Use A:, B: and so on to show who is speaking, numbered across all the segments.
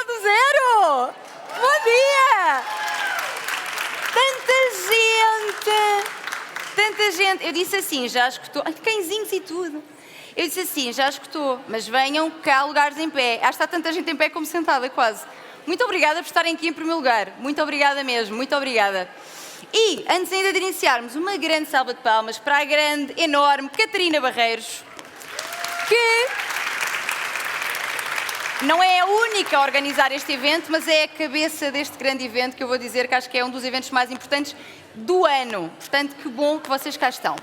A: Pessoal do Zero! Bom dia! Tanta gente. Eu disse assim, já escutou. Ai, cãezinhos e tudo. Eu disse assim, já escutou, mas venham cá lugares em pé. Acho que está tanta gente em pé como sentada, quase. Muito obrigada por estarem aqui em primeiro lugar. Muito obrigada mesmo, muito obrigada. E, antes ainda de iniciarmos, uma grande salva de palmas para a grande, enorme Catarina Barreiros, que não é a única a organizar este evento, mas é a cabeça deste grande evento, que eu vou dizer que acho que é um dos eventos mais importantes do ano. Portanto, que bom que vocês cá estão.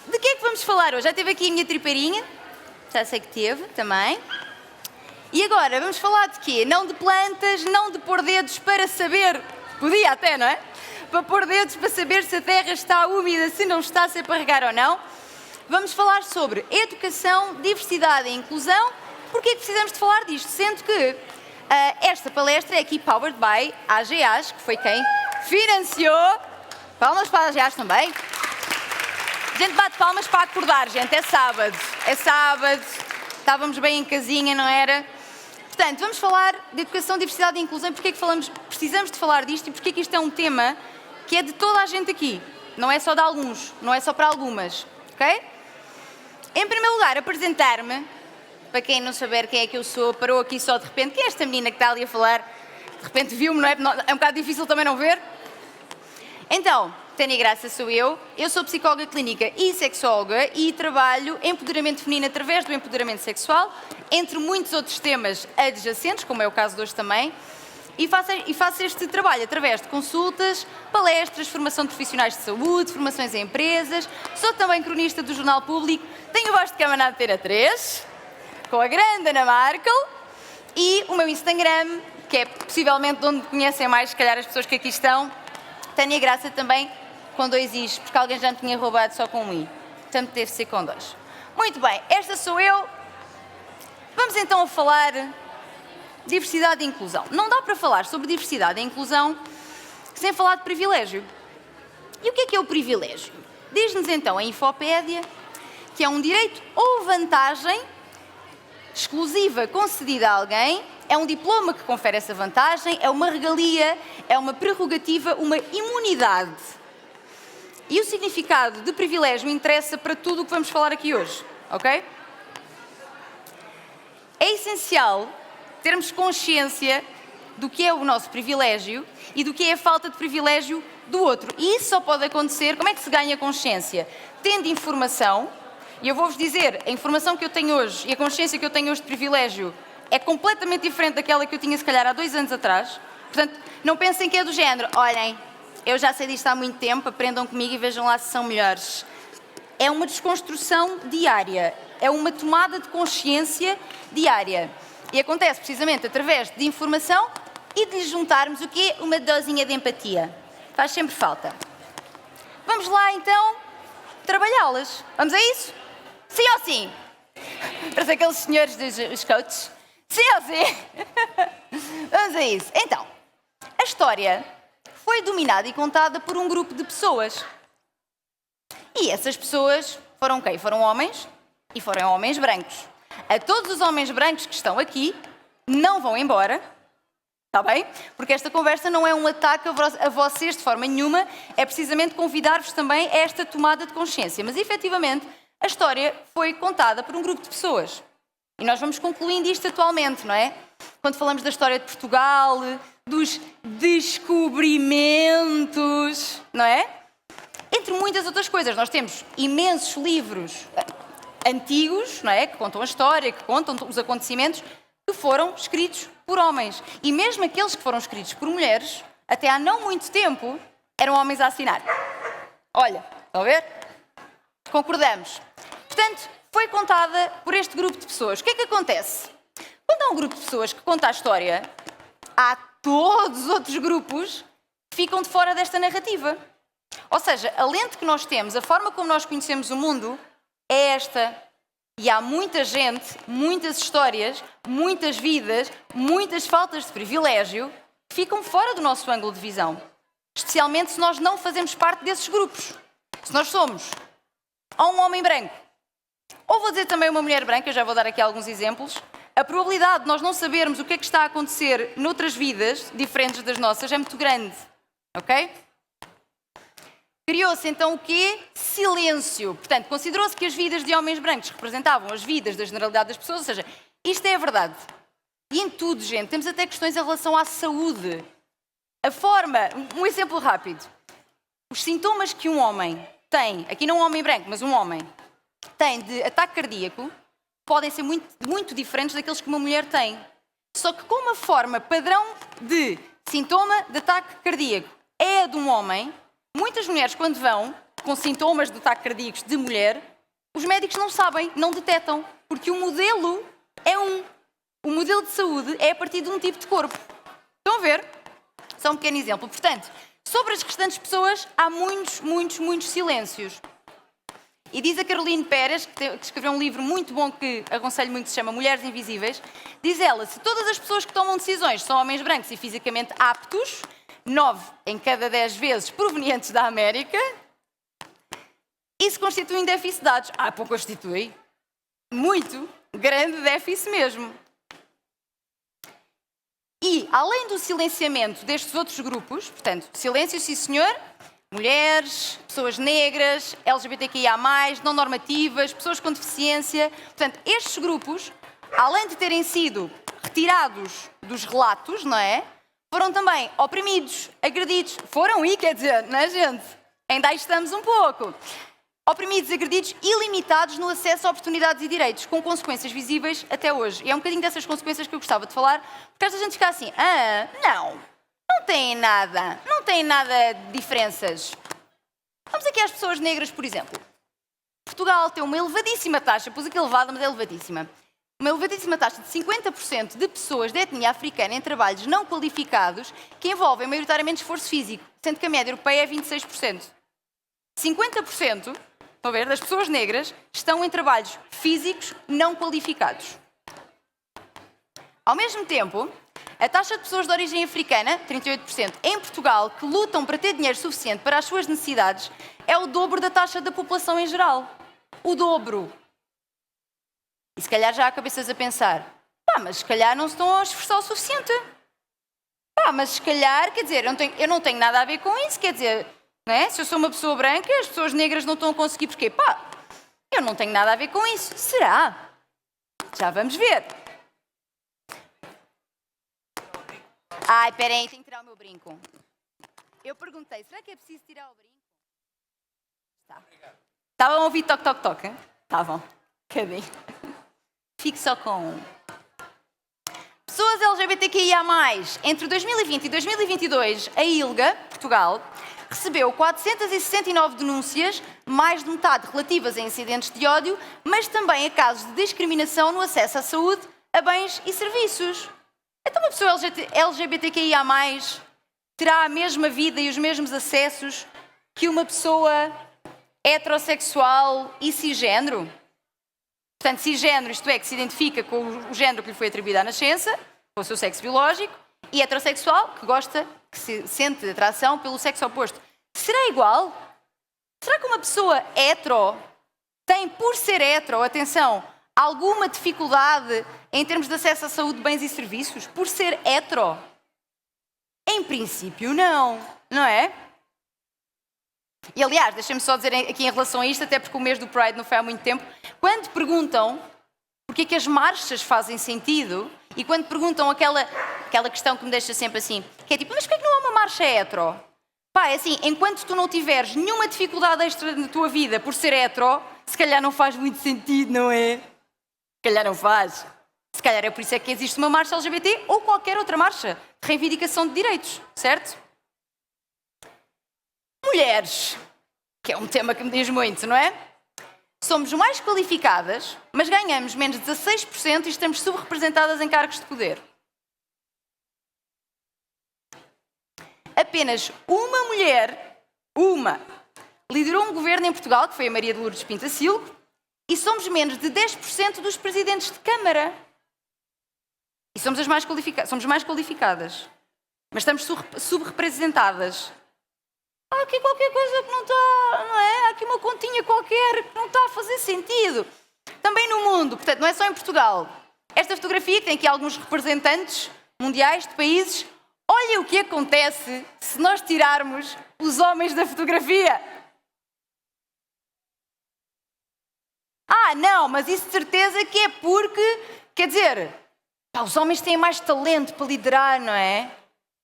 A: De que é que vamos falar hoje? Já teve aqui a minha tripeirinha, já sei que teve também. E agora, vamos falar de quê? Não de plantas, não de pôr dedos para saber, podia até, não é? Para pôr dedos para saber se a terra está úmida, se não está, se é para regar ou não. Vamos falar sobre educação, diversidade e inclusão. Porquê é que precisamos de falar disto? Sendo que esta palestra é aqui powered by AGAs, que foi quem financiou. Palmas para a AGAs também. A gente bate palmas para acordar, gente. É sábado. É sábado. Estávamos bem em casinha, não era? Portanto, vamos falar de educação, diversidade e inclusão. Porquê é que precisamos de falar disto e porquê é que isto é um tema que é de toda a gente aqui. Não é só de alguns, não é só para algumas. Ok? Em primeiro lugar, apresentar-me. Para quem não saber quem é que eu sou, parou aqui só de repente. Quem é esta menina que está ali a falar? De repente viu-me, não é? É um bocado difícil também não ver. Então, Tânia Graça sou eu. Eu sou psicóloga clínica e sexóloga e trabalho empoderamento feminino através do empoderamento sexual, entre muitos outros temas adjacentes, como é o caso de hoje também. E faço este trabalho através de consultas, palestras, formação de profissionais de saúde, formações em empresas. Sou também cronista do Jornal Público. Tenho voz de cama na Antena 3. Com a grande Ana Markel, e o meu Instagram, que é possivelmente de onde me conhecem mais, se calhar as pessoas que aqui estão, Tânia Graça também com 2 Is, porque alguém já me tinha roubado só com 1 I, portanto deve ser com 2. Muito bem, esta sou eu. Vamos então a falar de diversidade e inclusão. Não dá para falar sobre diversidade e inclusão sem falar de privilégio. E o que é o privilégio? Diz-nos então a Infopédia que é um direito ou vantagem exclusiva concedida a alguém, é um diploma que confere essa vantagem, é uma regalia, é uma prerrogativa, uma imunidade. E o significado de privilégio interessa para tudo o que vamos falar aqui hoje, ok? É essencial termos consciência do que é o nosso privilégio e do que é a falta de privilégio do outro. E isso só pode acontecer, como é que se ganha consciência? Tendo informação. E eu vou-vos dizer, a informação que eu tenho hoje e a consciência que eu tenho hoje de privilégio é completamente diferente daquela que eu tinha se calhar há 2 anos atrás. Portanto, não pensem que é do género, olhem, eu já sei disto há muito tempo, aprendam comigo e vejam lá se são melhores. É uma desconstrução diária, é uma tomada de consciência diária. E acontece precisamente através de informação e de lhes juntarmos o que é uma dosinha de empatia. Faz sempre falta. Vamos lá então trabalhá-las. Vamos a isso? Sim ou sim? Para ser aqueles senhores dos coaches. Sim ou sim? Vamos a isso. Então, a história foi dominada e contada por um grupo de pessoas. E essas pessoas foram quem? Foram homens e foram homens brancos. A todos os homens brancos que estão aqui, não vão embora. Está bem? Porque esta conversa não é um ataque a vocês de forma nenhuma, é precisamente convidar-vos também a esta tomada de consciência. Mas, efetivamente, a história foi contada por um grupo de pessoas. E nós vamos concluindo isto atualmente, não é? Quando falamos da história de Portugal, dos descobrimentos, não é? Entre muitas outras coisas. Nós temos imensos livros antigos, não é? Que contam a história, que contam os acontecimentos, que foram escritos por homens. E mesmo aqueles que foram escritos por mulheres, até há não muito tempo, eram homens a assinar. Olha, estão a ver? Concordamos. Portanto, foi contada por este grupo de pessoas. O que é que acontece? Quando há um grupo de pessoas que conta a história, há todos os outros grupos que ficam de fora desta narrativa. Ou seja, a lente que nós temos, a forma como nós conhecemos o mundo, é esta. E há muita gente, muitas histórias, muitas vidas, muitas faltas de privilégio que ficam fora do nosso ângulo de visão. Especialmente se nós não fazemos parte desses grupos. Se nós somos ou um homem branco, ou vou dizer também uma mulher branca, eu já vou dar aqui alguns exemplos, a probabilidade de nós não sabermos o que é que está a acontecer noutras vidas, diferentes das nossas, é muito grande. Ok? Criou-se então o quê? Silêncio. Portanto, considerou-se que as vidas de homens brancos representavam as vidas da generalidade das pessoas, ou seja, isto é a verdade. E em tudo, gente, temos até questões em relação à saúde. A forma, um exemplo rápido. Os sintomas que um homem tem, aqui não um homem branco, mas um homem, tem de ataque cardíaco, podem ser muito diferentes daqueles que uma mulher tem. Só que como a forma padrão de sintoma de ataque cardíaco é a de um homem, muitas mulheres, quando vão com sintomas de ataque cardíacos de mulher, os médicos não sabem, não detectam, porque o modelo é o modelo de saúde é a partir de um tipo de corpo. Estão a ver? Só um pequeno exemplo. Portanto, sobre as restantes pessoas, há muitos silêncios. E diz a Caroline Pérez, que escreveu um livro muito bom que aconselho muito, que se chama Mulheres Invisíveis, diz ela, se todas as pessoas que tomam decisões são homens brancos e fisicamente aptos, 9 em cada 10 vezes provenientes da América, isso constitui um déficit de dados. Pô, constitui. Muito grande déficit mesmo. E, além do silenciamento destes outros grupos, portanto, silêncio, sim senhor, mulheres, pessoas negras, LGBTQIA+, não normativas, pessoas com deficiência. Portanto, estes grupos, além de terem sido retirados dos relatos, não é? Foram também oprimidos, agredidos. Foram e, quer dizer, não é, gente? Ainda aí estamos um pouco. Oprimidos, agredidos e limitados no acesso a oportunidades e direitos, com consequências visíveis até hoje. E é um bocadinho dessas consequências que eu gostava de falar, porque esta gente fica assim, não tem nada de diferenças. Vamos aqui às pessoas negras, por exemplo. Portugal tem uma elevadíssima taxa, pus aqui elevada, mas é elevadíssima. Uma elevadíssima taxa de 50% de pessoas de etnia africana em trabalhos não qualificados que envolvem maioritariamente esforço físico, sendo que a média europeia é 26%. 50%, estão a ver, das pessoas negras estão em trabalhos físicos não qualificados. Ao mesmo tempo, a taxa de pessoas de origem africana, 38%, em Portugal, que lutam para ter dinheiro suficiente para as suas necessidades, é o dobro da taxa da população em geral. O dobro. E se calhar já há cabeças a pensar, mas se calhar não se estão a esforçar o suficiente. Mas se calhar, quer dizer, eu não tenho nada a ver com isso, quer dizer, não é? Se eu sou uma pessoa branca, as pessoas negras não estão a conseguir, porquê? Eu não tenho nada a ver com isso. Será? Já vamos ver. Espera aí, tenho que tirar o meu brinco. Eu perguntei, será que é preciso tirar o brinco? Estavam a ouvir toque, toque, toque? Estavam. Cadê? Fico só com um. Pessoas LGBTQIA+, entre 2020 e 2022, a ILGA, Portugal, recebeu 469 denúncias, mais de metade relativas a incidentes de ódio, mas também a casos de discriminação no acesso à saúde, a bens e serviços. Então uma pessoa LGBTQIA+, terá a mesma vida e os mesmos acessos que uma pessoa heterossexual e cisgénero? Portanto, cisgénero, isto é, que se identifica com o género que lhe foi atribuído à nascença, com o seu sexo biológico, e heterossexual, que se sente atração pelo sexo oposto. Será igual? Será que uma pessoa hetero tem, por ser hetero, atenção, alguma dificuldade em termos de acesso à saúde, bens e serviços? Por ser hetero? Em princípio, não é? E aliás, deixem-me só dizer aqui em relação a isto, até porque o mês do Pride não foi há muito tempo, quando perguntam porque é que as marchas fazem sentido, e quando perguntam aquela questão que me deixa sempre assim, que é tipo, mas porquê é que não há uma marcha hetero? É assim, enquanto tu não tiveres nenhuma dificuldade extra na tua vida por ser hetero, se calhar não faz muito sentido, não é? Se calhar não faz. Se calhar é por isso é que existe uma marcha LGBT ou qualquer outra marcha de reivindicação de direitos, certo? Mulheres, que é um tema que me diz muito, não é? Somos mais qualificadas, mas ganhamos menos de 16% e estamos subrepresentadas em cargos de poder. Apenas uma mulher, liderou um governo em Portugal, que foi a Maria de Lourdes Pintacilgo, e somos menos de 10% dos presidentes de Câmara. E somos mais qualificadas, mas estamos subrepresentadas. Há aqui qualquer coisa que não está, não é? Há aqui uma continha qualquer que não está a fazer sentido. Também no mundo, portanto, não é só em Portugal. Esta fotografia, que tem aqui alguns representantes mundiais de países, olha o que acontece se nós tirarmos os homens da fotografia. Ah, não, mas isso de certeza que é porque, quer dizer, os homens têm mais talento para liderar, não é?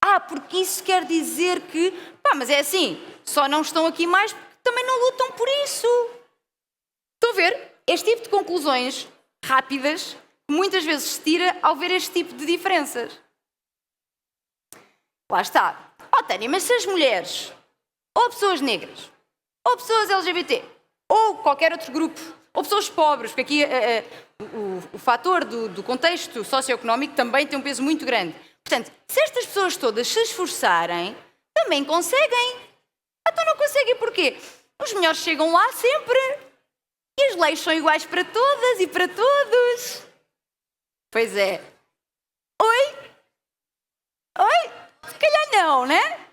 A: Ah, porque isso quer dizer que, mas é assim, só não estão aqui mais porque também não lutam por isso. Estão a ver? Este tipo de conclusões rápidas que muitas vezes se tira ao ver este tipo de diferenças. Lá está. Tânia, mas se as mulheres, ou pessoas negras, ou pessoas LGBT, ou qualquer outro grupo, ou pessoas pobres, porque aqui o fator do contexto socioeconómico também tem um peso muito grande. Portanto, se estas pessoas todas se esforçarem, também conseguem. Então não conseguem porquê? Os melhores chegam lá sempre. E as leis são iguais para todas e para todos. Pois é. Oi? Se calhar não, né?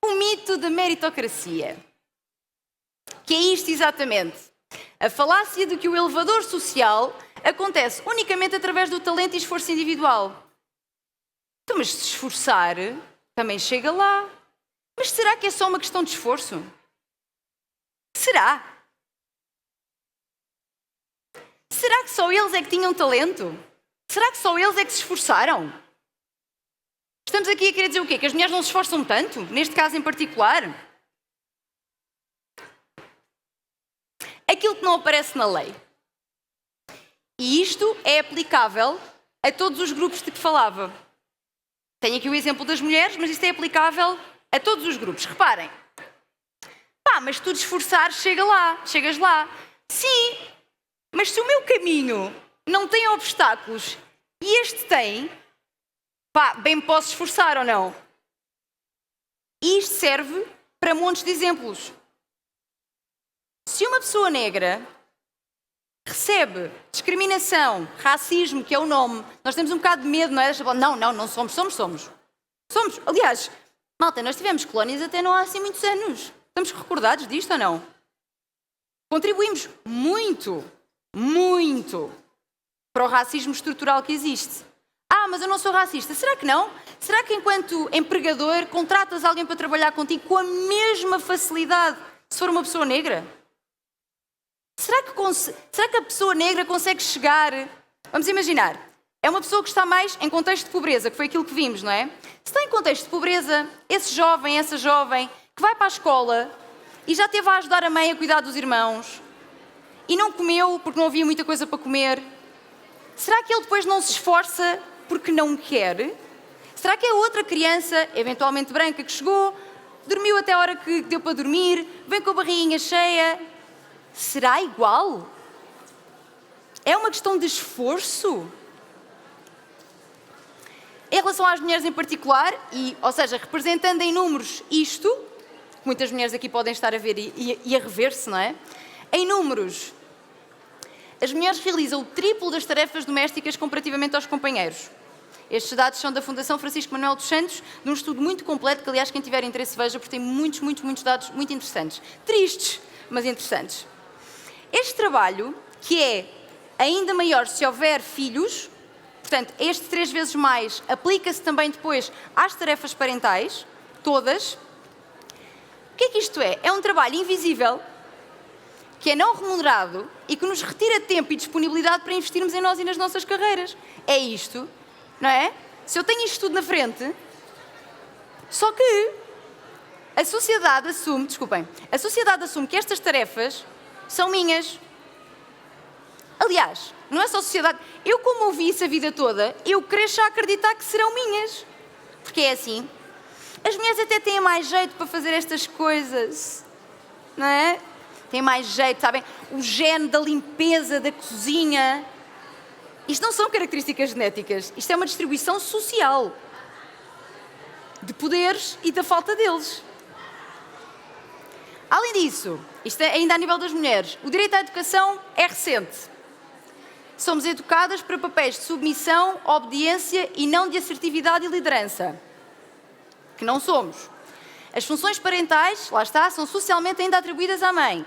A: O mito da meritocracia. Que é isto exatamente. A falácia de que o elevador social acontece unicamente através do talento e esforço individual. Então, mas se esforçar, também chega lá. Mas será que é só uma questão de esforço? Será? Será que só eles é que tinham talento? Será que só eles é que se esforçaram? Estamos aqui a querer dizer o quê? Que as mulheres não se esforçam tanto? Neste caso em particular? Aquilo que não aparece na lei. E isto é aplicável a todos os grupos de que falava. Tenho aqui o exemplo das mulheres, mas isto é aplicável a todos os grupos. Reparem. Mas se tu te esforçares, chegas lá. Sim, mas se o meu caminho não tem obstáculos e este tem, bem me posso esforçar ou não? E isto serve para montes de exemplos. Se uma pessoa negra recebe discriminação, racismo, que é o nome, nós temos um bocado de medo, não é? Não somos. Somos. Aliás, malta, nós tivemos colónias até não há assim muitos anos. Estamos recordados disto ou não? Contribuímos muito para o racismo estrutural que existe. Mas eu não sou racista. Será que não? Será que enquanto empregador contratas alguém para trabalhar contigo com a mesma facilidade se for uma pessoa negra? Será que a pessoa negra consegue chegar... Vamos imaginar, é uma pessoa que está mais em contexto de pobreza, que foi aquilo que vimos, não é? Se está em contexto de pobreza, esse jovem, essa jovem, que vai para a escola e já teve a ajudar a mãe a cuidar dos irmãos e não comeu porque não havia muita coisa para comer, será que ele depois não se esforça porque não quer? Será que é outra criança, eventualmente branca, que chegou, dormiu até a hora que deu para dormir, vem com a barriguinha cheia? Será igual? É uma questão de esforço? Em relação às mulheres em particular, ou seja, representando em números isto, que muitas mulheres aqui podem estar a ver e a rever-se, não é? Em números, as mulheres realizam o triplo das tarefas domésticas comparativamente aos companheiros. Estes dados são da Fundação Francisco Manuel dos Santos, de um estudo muito completo, que aliás quem tiver interesse veja, porque tem muitos dados muito interessantes. Tristes, mas interessantes. Este trabalho, que é ainda maior se houver filhos, portanto, este 3 vezes mais aplica-se também depois às tarefas parentais, todas. O que é que isto é? É um trabalho invisível, que é não remunerado e que nos retira tempo e disponibilidade para investirmos em nós e nas nossas carreiras. É isto, não é? Se eu tenho isto tudo na frente, só que a sociedade assume que estas tarefas são minhas. Aliás, não é só a sociedade. Eu, como ouvi isso a vida toda, eu cresço a acreditar que serão minhas. Porque é assim. As mulheres até têm mais jeito para fazer estas coisas, não é? Têm mais jeito, sabem? O gene da limpeza da cozinha. Isto não são características genéticas. Isto é uma distribuição social de poderes e da falta deles. Além disso, isto é ainda a nível das mulheres, o direito à educação é recente. Somos educadas para papéis de submissão, obediência e não de assertividade e liderança. Que não somos. As funções parentais, lá está, são socialmente ainda atribuídas à mãe.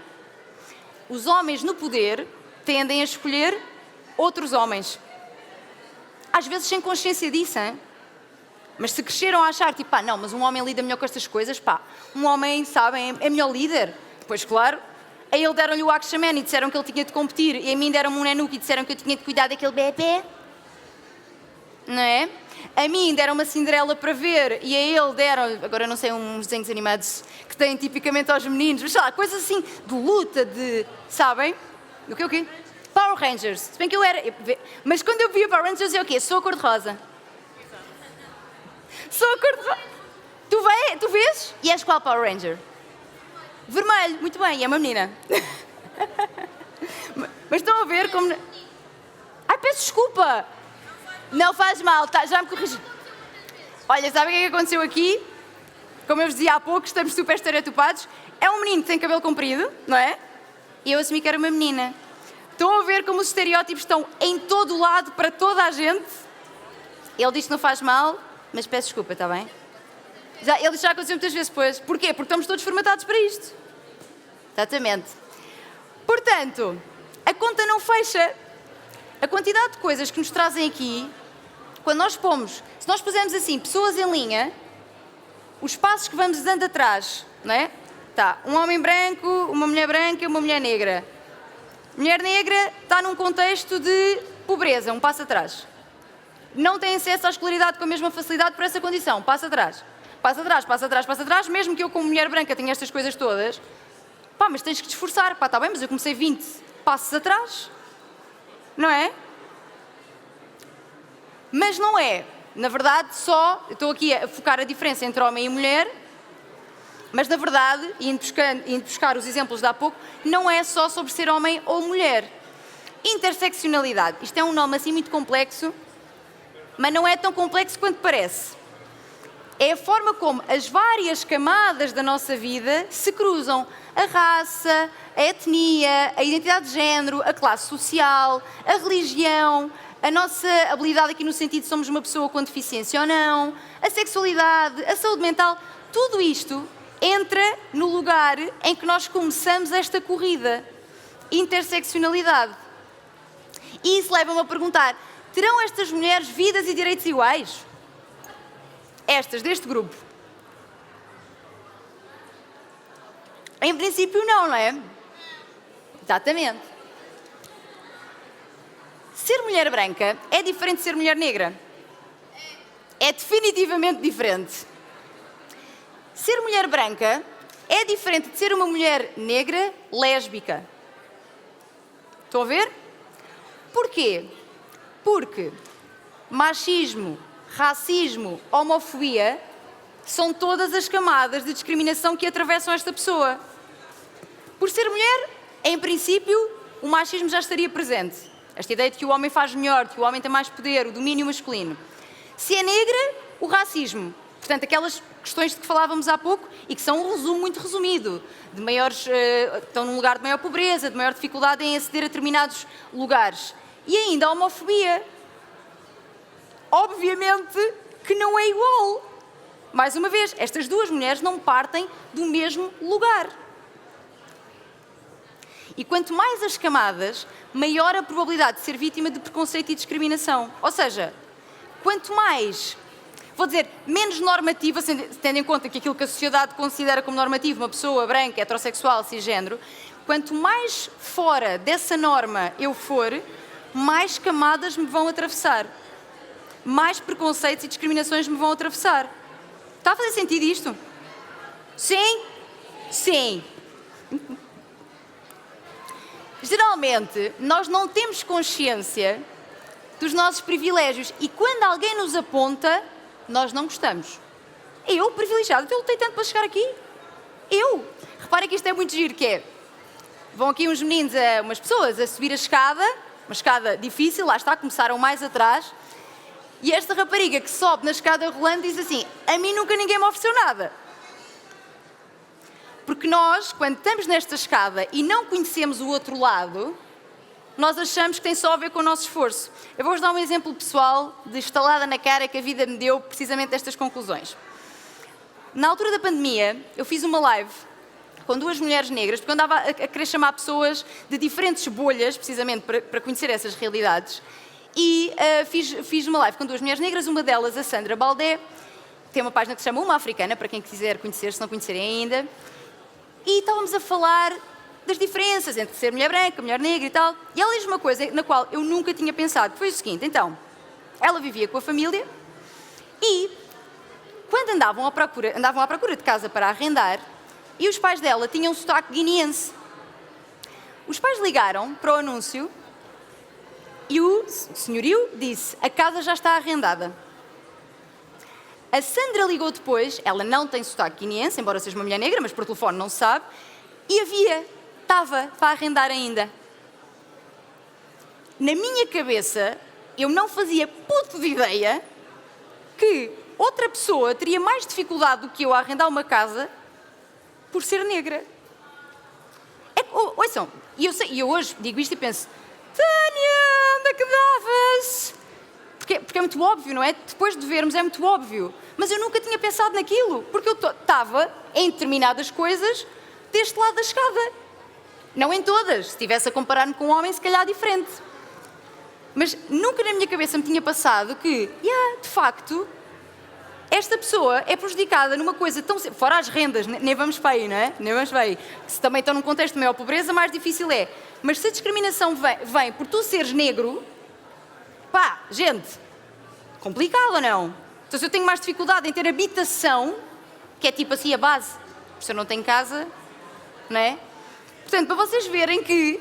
A: Os homens no poder tendem a escolher outros homens. às vezes sem consciência disso, hein? Mas se cresceram a achar, tipo, pá, não, mas um homem lida melhor com estas coisas, pá, um homem, sabem, é melhor líder. Pois claro, a ele deram-lhe o Akshaman e disseram que ele tinha de competir, e a mim deram-me um Nanuque e disseram que eu tinha de cuidar daquele bebê. Não é? A mim deram uma Cinderela para ver e a ele deram, agora eu não sei, uns desenhos animados que têm tipicamente aos meninos, mas sei lá, coisas assim de luta, de, sabem? O quê? Power Rangers. Se bem que eu era, mas quando eu via Power Rangers eu o quê? Sou a cor-de-rosa. Sou a cor-de-rosa. Tu vês? E és qual Power Ranger? Vermelho, muito bem, e é uma menina. Mas estão a ver como... Ai, peço desculpa. Não faz mal, tá, já me corrigi. Olha, sabem o que é que aconteceu aqui? Como eu vos dizia há pouco, estamos super estereotipados. É um menino que tem cabelo comprido, não é? E eu assumi que era uma menina. Estão a ver como os estereótipos estão em todo o lado, para toda a gente? Ele diz que não faz mal, mas peço desculpa, está bem? Ele já aconteceu muitas vezes depois. Porquê? Porque estamos todos formatados para isto. Exatamente. Portanto, a conta não fecha. A quantidade de coisas que nos trazem aqui, quando nós pomos, se nós pusermos assim, pessoas em linha, os passos que vamos dando atrás, não é? Tá, um homem branco, uma mulher branca e uma mulher negra. Mulher negra está num contexto de pobreza, um passo atrás. Não tem acesso à escolaridade com a mesma facilidade por essa condição, passo atrás. Passa atrás, passa atrás, passa atrás, mesmo que eu como mulher branca tenha estas coisas todas, pá, mas tens que te esforçar, pá, está bem, mas eu comecei 20 passos atrás, não é? Mas não é, na verdade, só, eu estou aqui a focar a diferença entre homem e mulher, mas na verdade, indo buscar os exemplos de há pouco, não é só sobre ser homem ou mulher. Interseccionalidade, isto é um nome assim muito complexo, mas não é tão complexo quanto parece. É a forma como as várias camadas da nossa vida se cruzam. A raça, a etnia, a identidade de género, a classe social, a religião, a nossa habilidade aqui no sentido de somos uma pessoa com deficiência ou não, a sexualidade, a saúde mental, tudo isto entra no lugar em que nós começamos esta corrida. Interseccionalidade. E isso leva-me a perguntar, terão estas mulheres vidas e direitos iguais? Estas, deste grupo. Em princípio não é? Exatamente. Ser mulher branca é diferente de ser mulher negra? É definitivamente diferente. Ser mulher branca é diferente de ser uma mulher negra lésbica. Estão a ver? Porquê? Porque machismo, racismo, homofobia, são todas as camadas de discriminação que atravessam esta pessoa. Por ser mulher, em princípio, o machismo já estaria presente. Esta ideia de que o homem faz melhor, de que o homem tem mais poder, o domínio masculino. Se é negra, o racismo. Portanto, aquelas questões de que falávamos há pouco e que são um resumo muito resumido. De maiores, estão num lugar de maior pobreza, de maior dificuldade em aceder a determinados lugares. E ainda a homofobia. Obviamente que não é igual. Mais uma vez, estas duas mulheres não partem do mesmo lugar. E quanto mais as camadas, maior a probabilidade de ser vítima de preconceito e discriminação. Ou seja, quanto mais, vou dizer, menos normativa, tendo em conta que aquilo que a sociedade considera como normativo, uma pessoa branca, heterossexual, cisgênero, quanto mais fora dessa norma eu for, mais camadas me vão atravessar. Mais preconceitos e discriminações me vão atravessar. Está a fazer sentido isto? Sim? Sim. Geralmente, nós não temos consciência dos nossos privilégios e quando alguém nos aponta, nós não gostamos. Eu, privilegiado, eu lutei tanto para chegar aqui. Eu. Reparem que isto é muito giro, que é, vão aqui uns meninos, umas pessoas a subir a escada, uma escada difícil, lá está, começaram mais atrás, e esta rapariga que sobe na escada rolando diz assim, a mim nunca ninguém me ofereceu nada. Porque nós, quando estamos nesta escada e não conhecemos o outro lado, nós achamos que tem só a ver com o nosso esforço. Eu vou-vos dar um exemplo pessoal de estalada na cara que a vida me deu precisamente destas conclusões. Na altura da pandemia, eu fiz uma live com duas mulheres negras, porque eu andava a querer chamar pessoas de diferentes bolhas, precisamente para conhecer essas realidades, e fiz uma live com duas mulheres negras, uma delas, a Sandra Baldé, tem uma página que se chama Uma Africana, para quem quiser conhecer, se não conhecerem ainda, e estávamos a falar das diferenças entre ser mulher branca, mulher negra e tal, e ela diz uma coisa na qual eu nunca tinha pensado, que foi o seguinte, então, ela vivia com a família e quando andavam à procura de casa para arrendar, e os pais dela tinham um sotaque guineense. Os pais ligaram para o anúncio e o senhorio disse, a casa já está arrendada. A Sandra ligou depois, ela não tem sotaque guineense, embora seja uma mulher negra, mas por telefone não sabe, e estava para arrendar ainda. Na minha cabeça, eu não fazia puto de ideia que outra pessoa teria mais dificuldade do que eu a arrendar uma casa por ser negra. Ouçam, e eu hoje digo isto e penso, Tânia, onde é que davas? Porque é muito óbvio, não é? Depois de vermos é muito óbvio. Mas eu nunca tinha pensado naquilo, porque eu estava em determinadas coisas deste lado da escada. Não em todas, se estivesse a comparar-me com um homem, se calhar diferente. Mas nunca na minha cabeça me tinha passado que, de facto, esta pessoa é prejudicada numa coisa tão... Fora as rendas, nem vamos para aí, não é? Nem vamos para aí. Se também estão num contexto de maior pobreza, mais difícil é. Mas se a discriminação vem por tu seres negro, gente, complicado ou não? Então se eu tenho mais dificuldade em ter habitação, que é tipo assim a base, se eu não tenho casa, não é? Portanto, para vocês verem que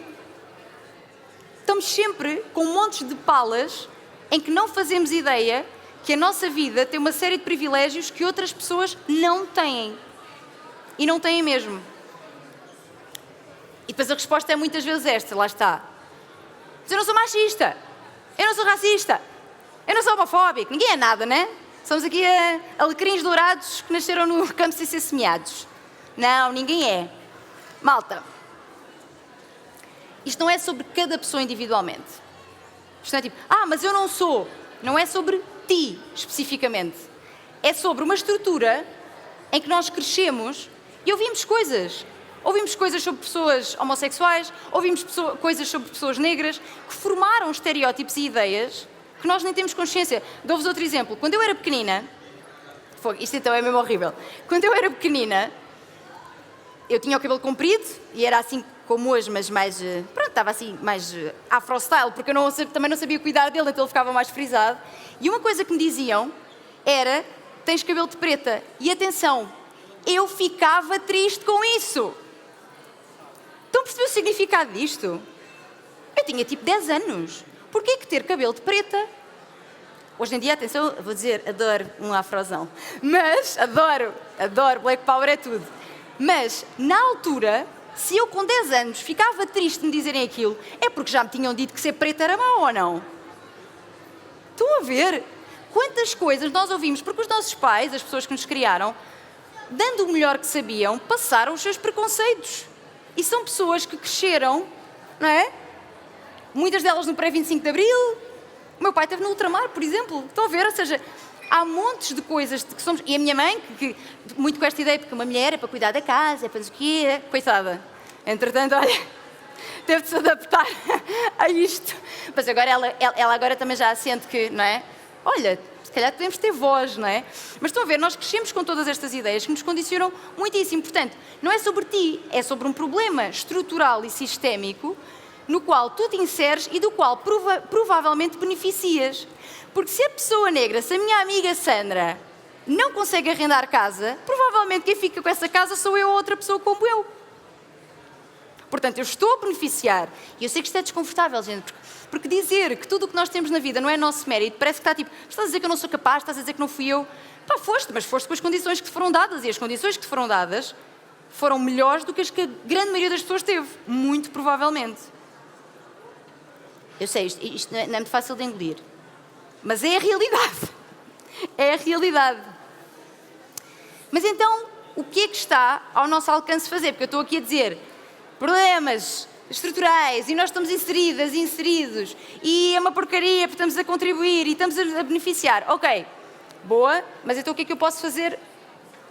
A: estamos sempre com montes de palas em que não fazemos ideia que a nossa vida tem uma série de privilégios que outras pessoas não têm. E não têm mesmo. E depois a resposta é muitas vezes esta, lá está. Mas eu não sou machista, eu não sou racista, eu não sou homofóbico, ninguém é nada, né? Somos aqui alecrins dourados que nasceram no campo sem ser semeados. Não, ninguém é. Malta, isto não é sobre cada pessoa individualmente. Isto não é tipo, mas eu não sou. Não é sobre ti, especificamente. É sobre uma estrutura em que nós crescemos e ouvimos coisas. Ouvimos coisas sobre pessoas homossexuais, ouvimos coisas sobre pessoas negras que formaram estereótipos e ideias que nós nem temos consciência. Dou-vos outro exemplo. Quando eu era pequenina, isto então é mesmo horrível. Quando eu era pequenina, eu tinha o cabelo comprido e era assim como hoje, mas mais, estava assim mais afro-style, porque eu também não sabia cuidar dele, então ele ficava mais frisado. E uma coisa que me diziam era, tens cabelo de preta. E atenção, eu ficava triste com isso. Estão a perceber o significado disto? Eu tinha tipo 10 anos. Porquê que ter cabelo de preta? Hoje em dia, atenção, vou dizer, adoro um afrozão. Mas, adoro, Black Power é tudo. Mas, na altura, se eu com 10 anos ficava triste de me dizerem aquilo, é porque já me tinham dito que ser preta era mau ou não? Estão a ver? Quantas coisas nós ouvimos, porque os nossos pais, as pessoas que nos criaram, dando o melhor que sabiam, passaram os seus preconceitos. E são pessoas que cresceram, não é? Muitas delas no pré-25 de Abril. O meu pai esteve no ultramar, por exemplo. Estão a ver? Ou seja, há montes de coisas que somos... E a minha mãe, que muito com esta ideia, porque uma mulher é para cuidar da casa, é para o quê? Coitada. Entretanto, olha, teve de se adaptar a isto. Mas agora ela agora também já sente que, não é? Olha, se calhar podemos ter voz, não é? Mas estão a ver, nós crescemos com todas estas ideias que nos condicionam muitíssimo. Portanto, não é sobre ti, é sobre um problema estrutural e sistémico no qual tu te inseres e do qual provavelmente beneficias. Porque se a pessoa negra, se a minha amiga Sandra não consegue arrendar casa, provavelmente quem fica com essa casa sou eu ou outra pessoa como eu. Portanto, eu estou a beneficiar. E eu sei que isto é desconfortável, gente, porque dizer que tudo o que nós temos na vida não é nosso mérito, parece que está tipo, estás a dizer que eu não sou capaz, estás a dizer que não fui eu. Foste, mas foste com as condições que te foram dadas, e as condições que te foram dadas foram melhores do que as que a grande maioria das pessoas teve. Muito provavelmente. Eu sei, isto não é muito fácil de engolir. Mas é a realidade. É a realidade. Mas então, o que é que está ao nosso alcance fazer? Porque eu estou aqui a dizer problemas estruturais e nós estamos inseridas e inseridos e é uma porcaria porque estamos a contribuir e estamos a beneficiar. Ok, boa, mas então o que é que eu posso fazer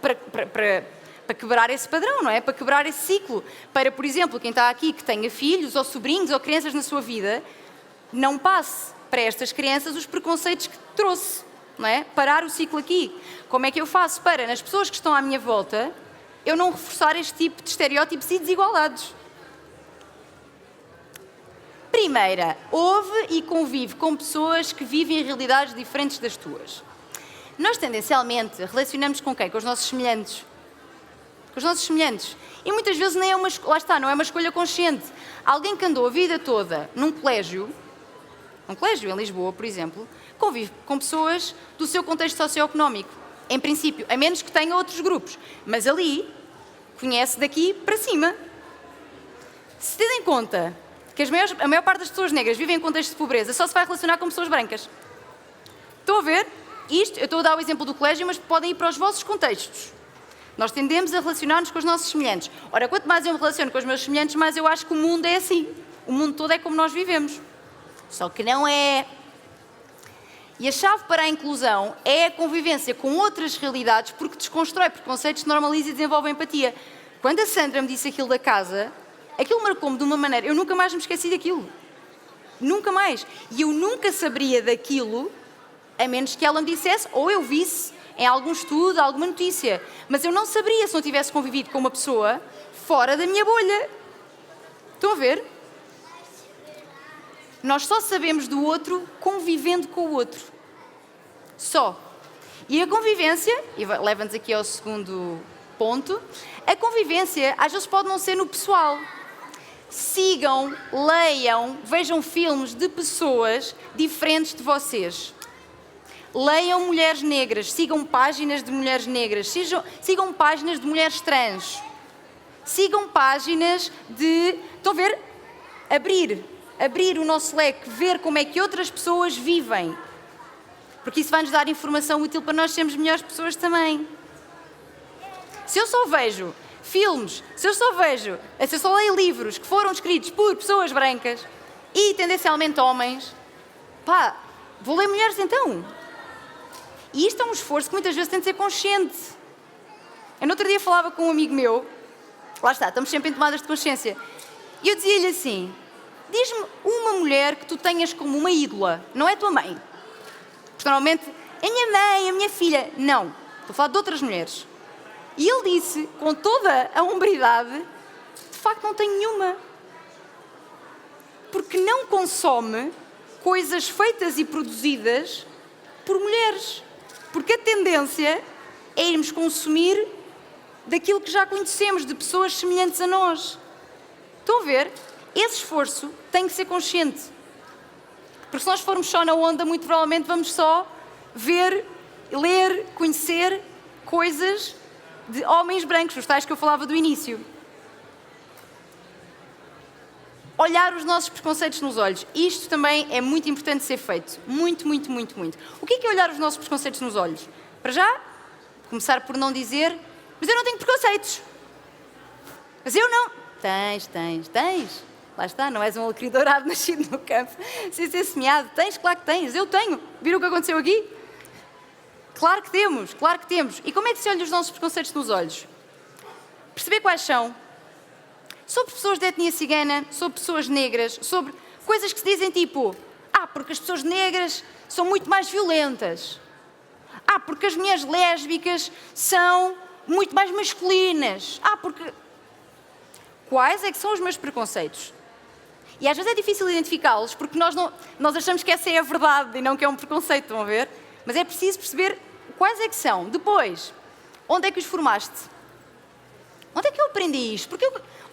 A: para quebrar esse padrão, não é? Para quebrar esse ciclo. Para, por exemplo, quem está aqui que tenha filhos ou sobrinhos ou crianças na sua vida, não passe para estas crianças os preconceitos que trouxe, não é? Parar o ciclo aqui. Como é que eu faço para, nas pessoas que estão à minha volta, eu não reforçar este tipo de estereótipos e desigualdades? Primeira, ouve e convive com pessoas que vivem em realidades diferentes das tuas. Nós, tendencialmente, relacionamos com quem? Com os nossos semelhantes. Com os nossos semelhantes. E muitas vezes nem é uma, lá está, não é uma escolha consciente. Alguém que andou a vida toda num colégio em Lisboa, por exemplo, convive com pessoas do seu contexto socioeconómico. Em princípio, a menos que tenha outros grupos. Mas ali, conhece daqui para cima. Se tendo em conta que a maior parte das pessoas negras vivem em contexto de pobreza, só se vai relacionar com pessoas brancas. Estão a ver? Isto, eu estou a dar o exemplo do colégio, mas podem ir para os vossos contextos. Nós tendemos a relacionar-nos com os nossos semelhantes. Ora, quanto mais eu me relaciono com os meus semelhantes, mais eu acho que o mundo é assim. O mundo todo é como nós vivemos. Só que não é. E a chave para a inclusão é a convivência com outras realidades, porque desconstrói preconceitos, normaliza e desenvolve empatia. Quando a Sandra me disse aquilo da casa, aquilo marcou-me de uma maneira... Eu nunca mais me esqueci daquilo. Nunca mais. E eu nunca saberia daquilo, a menos que ela me dissesse, ou eu visse em algum estudo, alguma notícia. Mas eu não saberia se não tivesse convivido com uma pessoa fora da minha bolha. Estão a ver? Nós só sabemos do outro convivendo com o outro. Só. E a convivência, e leva-nos aqui ao segundo ponto, a convivência às vezes pode não ser no pessoal. Sigam, leiam, vejam filmes de pessoas diferentes de vocês. Leiam mulheres negras, sigam páginas de mulheres negras, sigam páginas de mulheres trans. Sigam páginas de... Estão a ver? Abrir o nosso leque, ver como é que outras pessoas vivem. Porque isso vai-nos dar informação útil para nós sermos melhores pessoas também. Se eu só vejo filmes, se eu só leio livros que foram escritos por pessoas brancas e tendencialmente homens, vou ler mulheres então. E isto é um esforço que muitas vezes tem de ser consciente. Eu no outro dia falava com um amigo meu, lá está, estamos sempre em tomadas de consciência, e eu dizia-lhe assim: diz-me uma mulher que tu tenhas como uma ídola, não é a tua mãe. Porque normalmente, é a minha mãe, a minha filha. Não, estou a falar de outras mulheres. E ele disse, com toda a hombridade, de facto não tenho nenhuma. Porque não consome coisas feitas e produzidas por mulheres. Porque a tendência é irmos consumir daquilo que já conhecemos, de pessoas semelhantes a nós. Estão a ver? Esse esforço tem que ser consciente. Porque se nós formos só na onda, muito provavelmente vamos só ver, ler, conhecer coisas de homens brancos, os tais que eu falava do início. Olhar os nossos preconceitos nos olhos. Isto também é muito importante ser feito. Muito, muito, muito, muito. O que é olhar os nossos preconceitos nos olhos? Para já, começar por não dizer: mas eu não tenho preconceitos. Mas eu não. Tens. Lá está, não és um alecrim dourado nascido no campo sem ser semeado. Tens, claro que tens. Eu tenho. Viram o que aconteceu aqui? Claro que temos. E como é que se olha os nossos preconceitos nos olhos? Perceber quais são. Sobre pessoas de etnia cigana, sobre pessoas negras, sobre coisas que se dizem tipo: porque as pessoas negras são muito mais violentas. Porque as mulheres lésbicas são muito mais masculinas. Porque... Quais é que são os meus preconceitos? E às vezes é difícil identificá-los, porque nós achamos que essa é a verdade e não que é um preconceito, estão a ver? Mas é preciso perceber quais é que são. Depois, onde é que os formaste? Onde é que eu aprendi isto?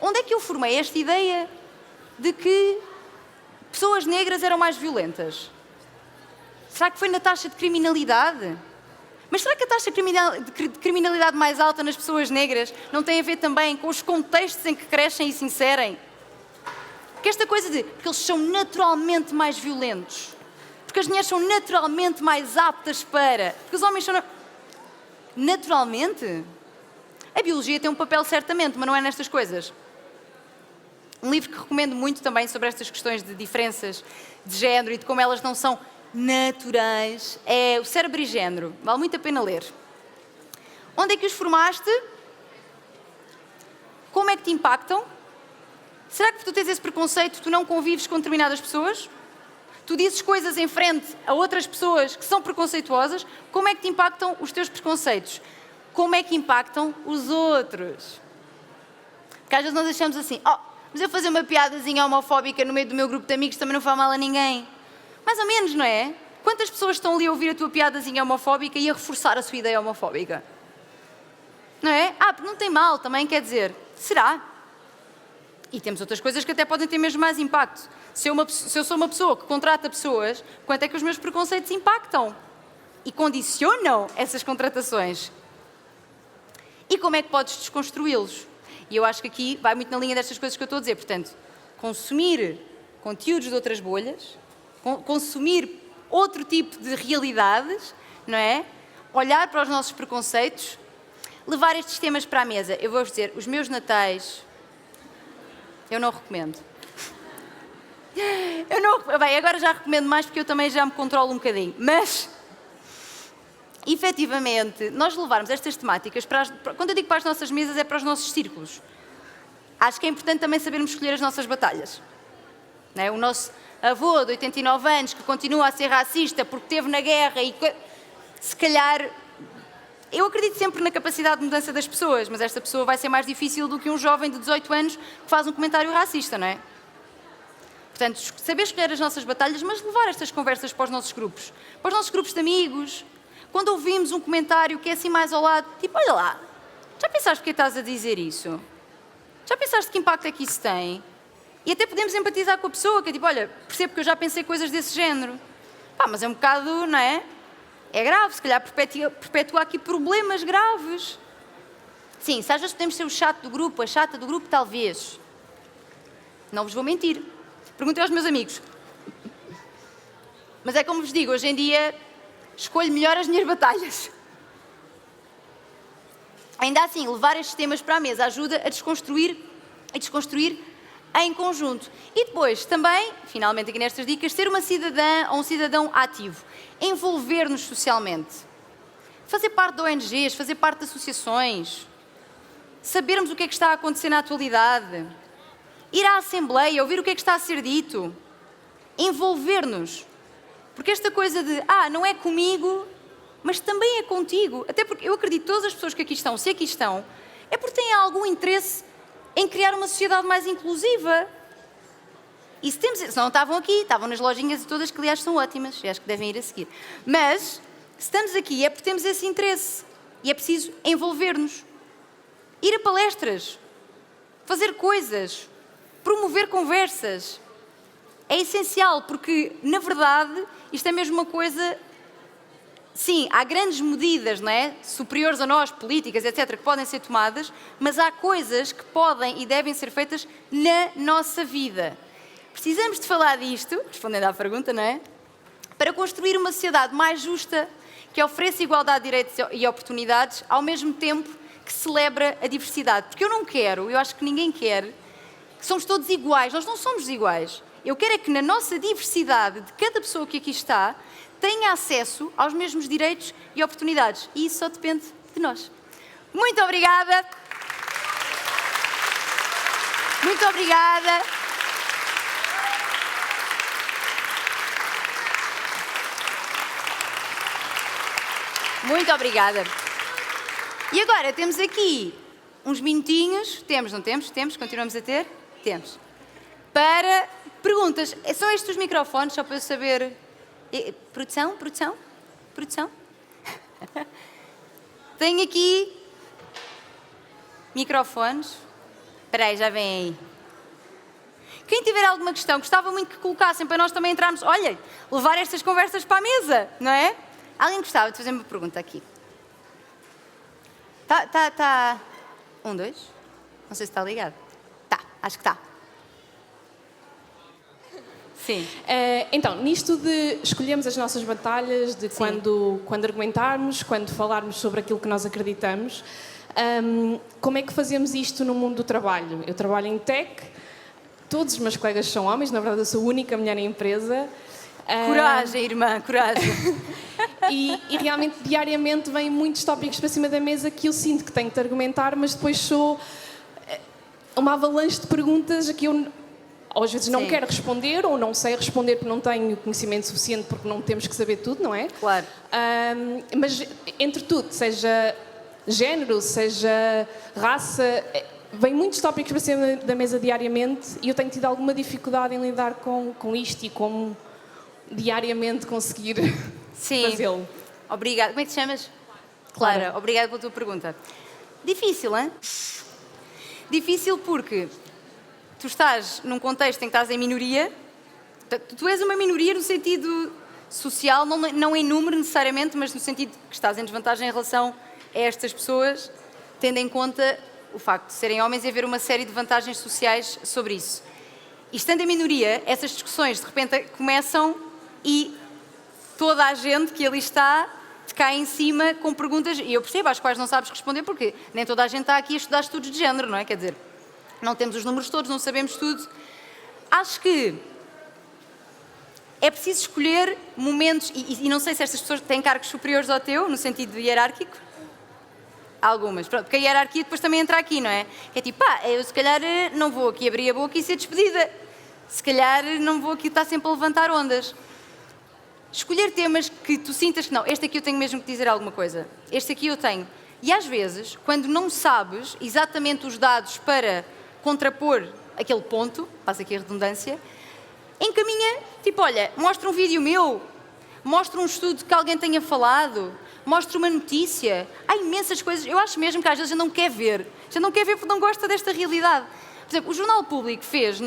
A: Onde é que eu formei esta ideia de que pessoas negras eram mais violentas? Será que foi na taxa de criminalidade? Mas será que a taxa de criminalidade mais alta nas pessoas negras não tem a ver também com os contextos em que crescem e se inserem? Porque esta coisa de que eles são naturalmente mais violentos, porque as mulheres são naturalmente mais aptas para... Porque os homens são... Naturalmente? A biologia tem um papel certamente, mas não é nestas coisas. Um livro que recomendo muito também sobre estas questões de diferenças de género e de como elas não são naturais é O Cérebro e Género. Vale muito a pena ler. Onde é que os formaste? Como é que te impactam? Será que tu tens esse preconceito, tu não convives com determinadas pessoas? tu dizes coisas em frente a outras pessoas que são preconceituosas, como é que te impactam os teus preconceitos? Como é que impactam os outros? Porque às vezes nós achamos assim, mas eu fazer uma piadazinha homofóbica no meio do meu grupo de amigos também não faz mal a ninguém. Mais ou menos, não é? Quantas pessoas estão ali a ouvir a tua piadazinha homofóbica e a reforçar a sua ideia homofóbica? Não é? Porque não tem mal também, quer dizer, será? E temos outras coisas que até podem ter mesmo mais impacto. Se eu sou uma pessoa que contrata pessoas, quanto é que os meus preconceitos impactam? E condicionam essas contratações? E como é que podes desconstruí-los? E eu acho que aqui vai muito na linha destas coisas que eu estou a dizer. Portanto, consumir conteúdos de outras bolhas, consumir outro tipo de realidades, não é? Olhar para os nossos preconceitos, levar estes temas para a mesa. Eu vou-vos dizer, os meus natais, eu não recomendo. Bem, agora já recomendo mais porque eu também já me controlo um bocadinho. Mas, efetivamente, nós levarmos estas temáticas quando eu digo para as nossas mesas, é para os nossos círculos. Acho que é importante também sabermos escolher as nossas batalhas. Não é? O nosso avô de 89 anos, que continua a ser racista porque esteve na guerra e se calhar... Eu acredito sempre na capacidade de mudança das pessoas, mas esta pessoa vai ser mais difícil do que um jovem de 18 anos que faz um comentário racista, não é? Portanto, saber escolher as nossas batalhas, mas levar estas conversas para os nossos grupos. Para os nossos grupos de amigos. Quando ouvimos um comentário que é assim mais ao lado, tipo, olha lá, já pensaste porque estás a dizer isso? Já pensaste que impacto é que isso tem? E até podemos empatizar com a pessoa, que é tipo, olha, percebo que eu já pensei coisas desse género. Mas é um bocado, não é? É grave, se calhar perpetua aqui problemas graves. Sim, se às vezes podemos ser o chato do grupo, a chata do grupo, talvez. Não vos vou mentir. Perguntei aos meus amigos. Mas é como vos digo, hoje em dia escolho melhor as minhas batalhas. Ainda assim, levar estes temas para a mesa ajuda a desconstruir em conjunto. E depois, também, finalmente aqui nestas dicas, ser uma cidadã ou um cidadão ativo. Envolver-nos socialmente. Fazer parte de ONGs, fazer parte de associações. Sabermos o que é que está a acontecer na atualidade. Ir à Assembleia, ouvir o que é que está a ser dito. Envolver-nos. Porque esta coisa de, não é comigo, mas também é contigo. Até porque eu acredito que todas as pessoas que aqui estão, se aqui estão, é porque têm algum interesse em criar uma sociedade mais inclusiva. E se não estavam aqui, estavam nas lojinhas todas, que aliás são ótimas, e acho que devem ir a seguir. Mas, se estamos aqui é porque temos esse interesse. E é preciso envolver-nos. Ir a palestras. Fazer coisas. Promover conversas. É essencial, porque, na verdade, isto é mesmo uma coisa... Sim, há grandes medidas, não é? Superiores a nós, políticas, etc., que podem ser tomadas, mas há coisas que podem e devem ser feitas na nossa vida. Precisamos de falar disto, respondendo à pergunta, não é? Para construir uma sociedade mais justa, que ofereça igualdade de direitos e oportunidades, ao mesmo tempo que celebra a diversidade. Porque eu acho que ninguém quer, que somos todos iguais. Nós não somos iguais. Eu quero é que na nossa diversidade, de cada pessoa que aqui está, tenha acesso aos mesmos direitos e oportunidades. E isso só depende de nós. Muito obrigada. Muito obrigada. Muito obrigada. E agora temos aqui uns minutinhos. Temos, não temos? Temos? Continuamos a ter? Temos. Para perguntas. São estes os microfones, só para eu saber... Produção? Tenho aqui microfones. Espera aí, já vem aí. Quem tiver alguma questão, gostava muito que colocassem para nós também entrarmos, olha, levar estas conversas para a mesa, não é? Alguém gostava de fazer uma pergunta aqui? Tá. 1, 2. Não sei se está ligado. Tá, acho que está. Sim.
B: Então, nisto de escolhermos as nossas batalhas, de quando argumentarmos, quando falarmos sobre aquilo que nós acreditamos, como é que fazemos isto no mundo do trabalho? Eu trabalho em tech, todos os meus colegas são homens, na verdade eu sou a única mulher na empresa.
A: Coragem, irmã, coragem.
B: E realmente, diariamente, vêm muitos tópicos para cima da mesa que eu sinto que tenho de argumentar, mas depois sou uma avalanche de perguntas a que eu ou às vezes não
A: Sim.
B: quero responder, ou não sei responder porque não tenho conhecimento suficiente, porque não temos que saber tudo, não é?
A: Claro.
B: Mas entre tudo, seja género, seja raça, vem muitos tópicos para cima da mesa diariamente e eu tenho tido alguma dificuldade em lidar com isto e como diariamente conseguir fazê-lo.
A: Obrigada. Como é que te chamas? Clara. Obrigada pela tua pergunta. Difícil, hein? Difícil porque tu estás num contexto em que estás em minoria. Tu és uma minoria no sentido social, não em número necessariamente, mas no sentido que estás em desvantagem em relação a estas pessoas, tendo em conta o facto de serem homens e haver uma série de vantagens sociais sobre isso. E estando em minoria, essas discussões de repente começam e toda a gente que ali está te cai em cima com perguntas, e eu percebo, às quais não sabes responder, porque nem toda a gente está aqui a estudar estudos de género, não é? Quer dizer, não temos os números todos, não sabemos tudo. Acho que é preciso escolher momentos, e não sei se estas pessoas têm cargos superiores ao teu, no sentido hierárquico. Algumas, pronto, porque a hierarquia depois também entra aqui, não é? Que é tipo, eu se calhar não vou aqui abrir a boca e ser despedida. Se calhar não vou aqui estar sempre a levantar ondas. Escolher temas que tu sintas que não, este aqui eu tenho mesmo que dizer alguma coisa. Este aqui eu tenho. E às vezes, quando não sabes exatamente os dados para contrapor aquele ponto, passa aqui a redundância, encaminha, tipo, olha, mostra um vídeo meu, mostra um estudo que alguém tenha falado, mostra uma notícia. Há imensas coisas. Eu acho mesmo que às vezes já não quer ver. Já não quer ver porque não gosta desta realidade. Por exemplo, o Jornal Público fez,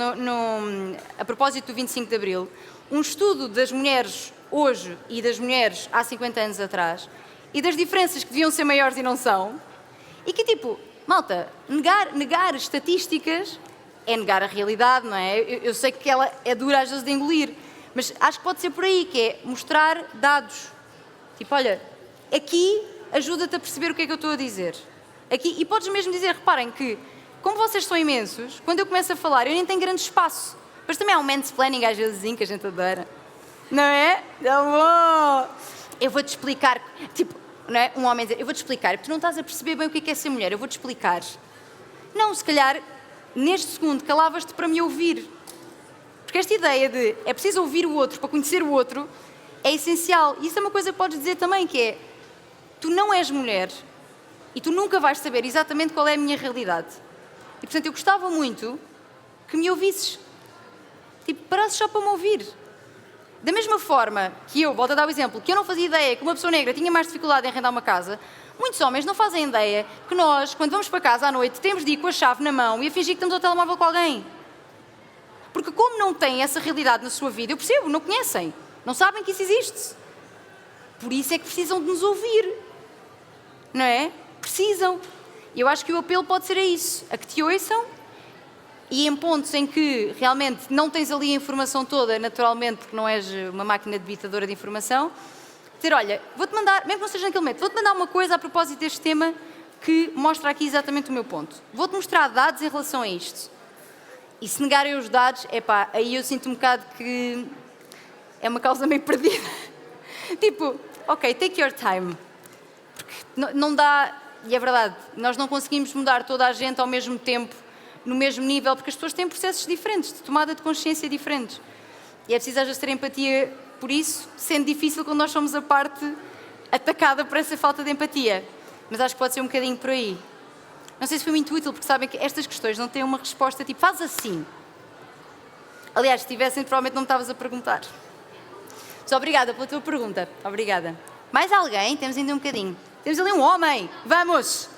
A: a propósito do 25 de Abril, um estudo das mulheres hoje e das mulheres há 50 anos atrás e das diferenças que deviam ser maiores e não são. E que tipo, malta, negar estatísticas é negar a realidade, não é? Eu sei que ela é dura às vezes de engolir, mas acho que pode ser por aí, que é mostrar dados. Tipo, olha, aqui ajuda-te a perceber o que é que eu estou a dizer. Aqui, e podes mesmo dizer, reparem que, como vocês são imensos, quando eu começo a falar, eu nem tenho grande espaço. Mas também há um mansplaining às vezes que a gente adora. Não é? Eu vou-te explicar, tipo, não é? Um homem dizer, eu vou-te explicar, porque tu não estás a perceber bem o que é ser mulher, eu vou-te explicar. Não, se calhar, neste segundo, calavas-te para me ouvir. Porque esta ideia de é preciso ouvir o outro para conhecer o outro é essencial. E isso é uma coisa que podes dizer também, que é, tu não és mulher e tu nunca vais saber exatamente qual é a minha realidade. E, portanto, eu gostava muito que me ouvisses. Tipo, parasses só para me ouvir. Da mesma forma que eu, volto a dar o exemplo, que eu não fazia ideia que uma pessoa negra tinha mais dificuldade em arrendar uma casa, muitos homens não fazem ideia que nós, quando vamos para casa à noite, temos de ir com a chave na mão e a fingir que estamos ao telemóvel com alguém. Porque como não têm essa realidade na sua vida, eu percebo, não conhecem, não sabem que isso existe. Por isso é que precisam de nos ouvir. Não é? Precisam. E eu acho que o apelo pode ser a isso, a que te ouçam. E em pontos em que realmente não tens ali a informação toda, naturalmente, que não és uma máquina debitadora de informação, dizer, olha, vou-te mandar, mesmo que não seja naquele momento, vou-te mandar uma coisa a propósito deste tema que mostra aqui exatamente o meu ponto. Vou-te mostrar dados em relação a isto. E se negarem os dados, aí eu sinto um bocado que é uma causa meio perdida. Tipo, ok, take your time. Porque não dá, e é verdade, nós não conseguimos mudar toda a gente ao mesmo tempo, no mesmo nível, porque as pessoas têm processos diferentes, de tomada de consciência diferentes. E é preciso às vezes ter empatia por isso, sendo difícil quando nós somos a parte atacada por essa falta de empatia. Mas acho que pode ser um bocadinho por aí. Não sei se foi muito útil, porque sabem que estas questões não têm uma resposta tipo, faz assim. Aliás, se tivessem, provavelmente não me estavas a perguntar. Mas obrigada pela tua pergunta. Obrigada. Mais alguém? Temos ainda um bocadinho. Temos ali um homem. Vamos!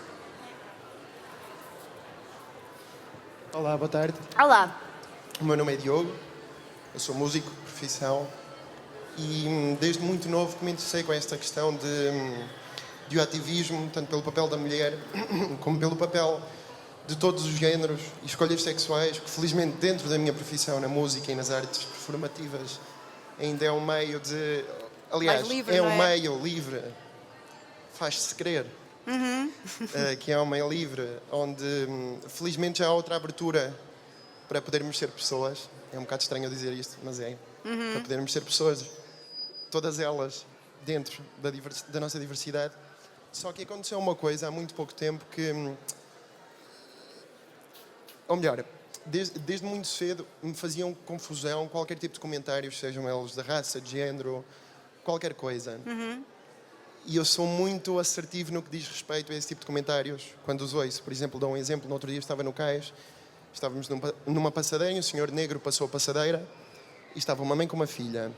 C: Olá, boa tarde.
A: Olá.
C: O meu nome é Diogo, eu sou músico de profissão e desde muito novo que me interessei com esta questão de ativismo, tanto pelo papel da mulher como pelo papel de todos os géneros e escolhas sexuais, que felizmente dentro da minha profissão, na música e nas artes performativas, ainda é um meio de... Aliás,
A: mais livre,
C: é
A: não
C: um
A: é?
C: meio livre, faz-se crer. Que é um meio livre, onde felizmente já há outra abertura para podermos ser pessoas. É um bocado estranho eu dizer isto, mas é. Para podermos ser pessoas, todas elas dentro da nossa diversidade. Só que aconteceu uma coisa há muito pouco tempo que... Ou melhor, desde muito cedo me faziam confusão qualquer tipo de comentários, sejam eles de raça, de género, qualquer coisa. E eu sou muito assertivo no que diz respeito a esse tipo de comentários, quando os ouço. Por exemplo, dou um exemplo, no outro dia estava no cais, estávamos numa passadeira e um senhor negro passou a passadeira e estava uma mãe com uma filha.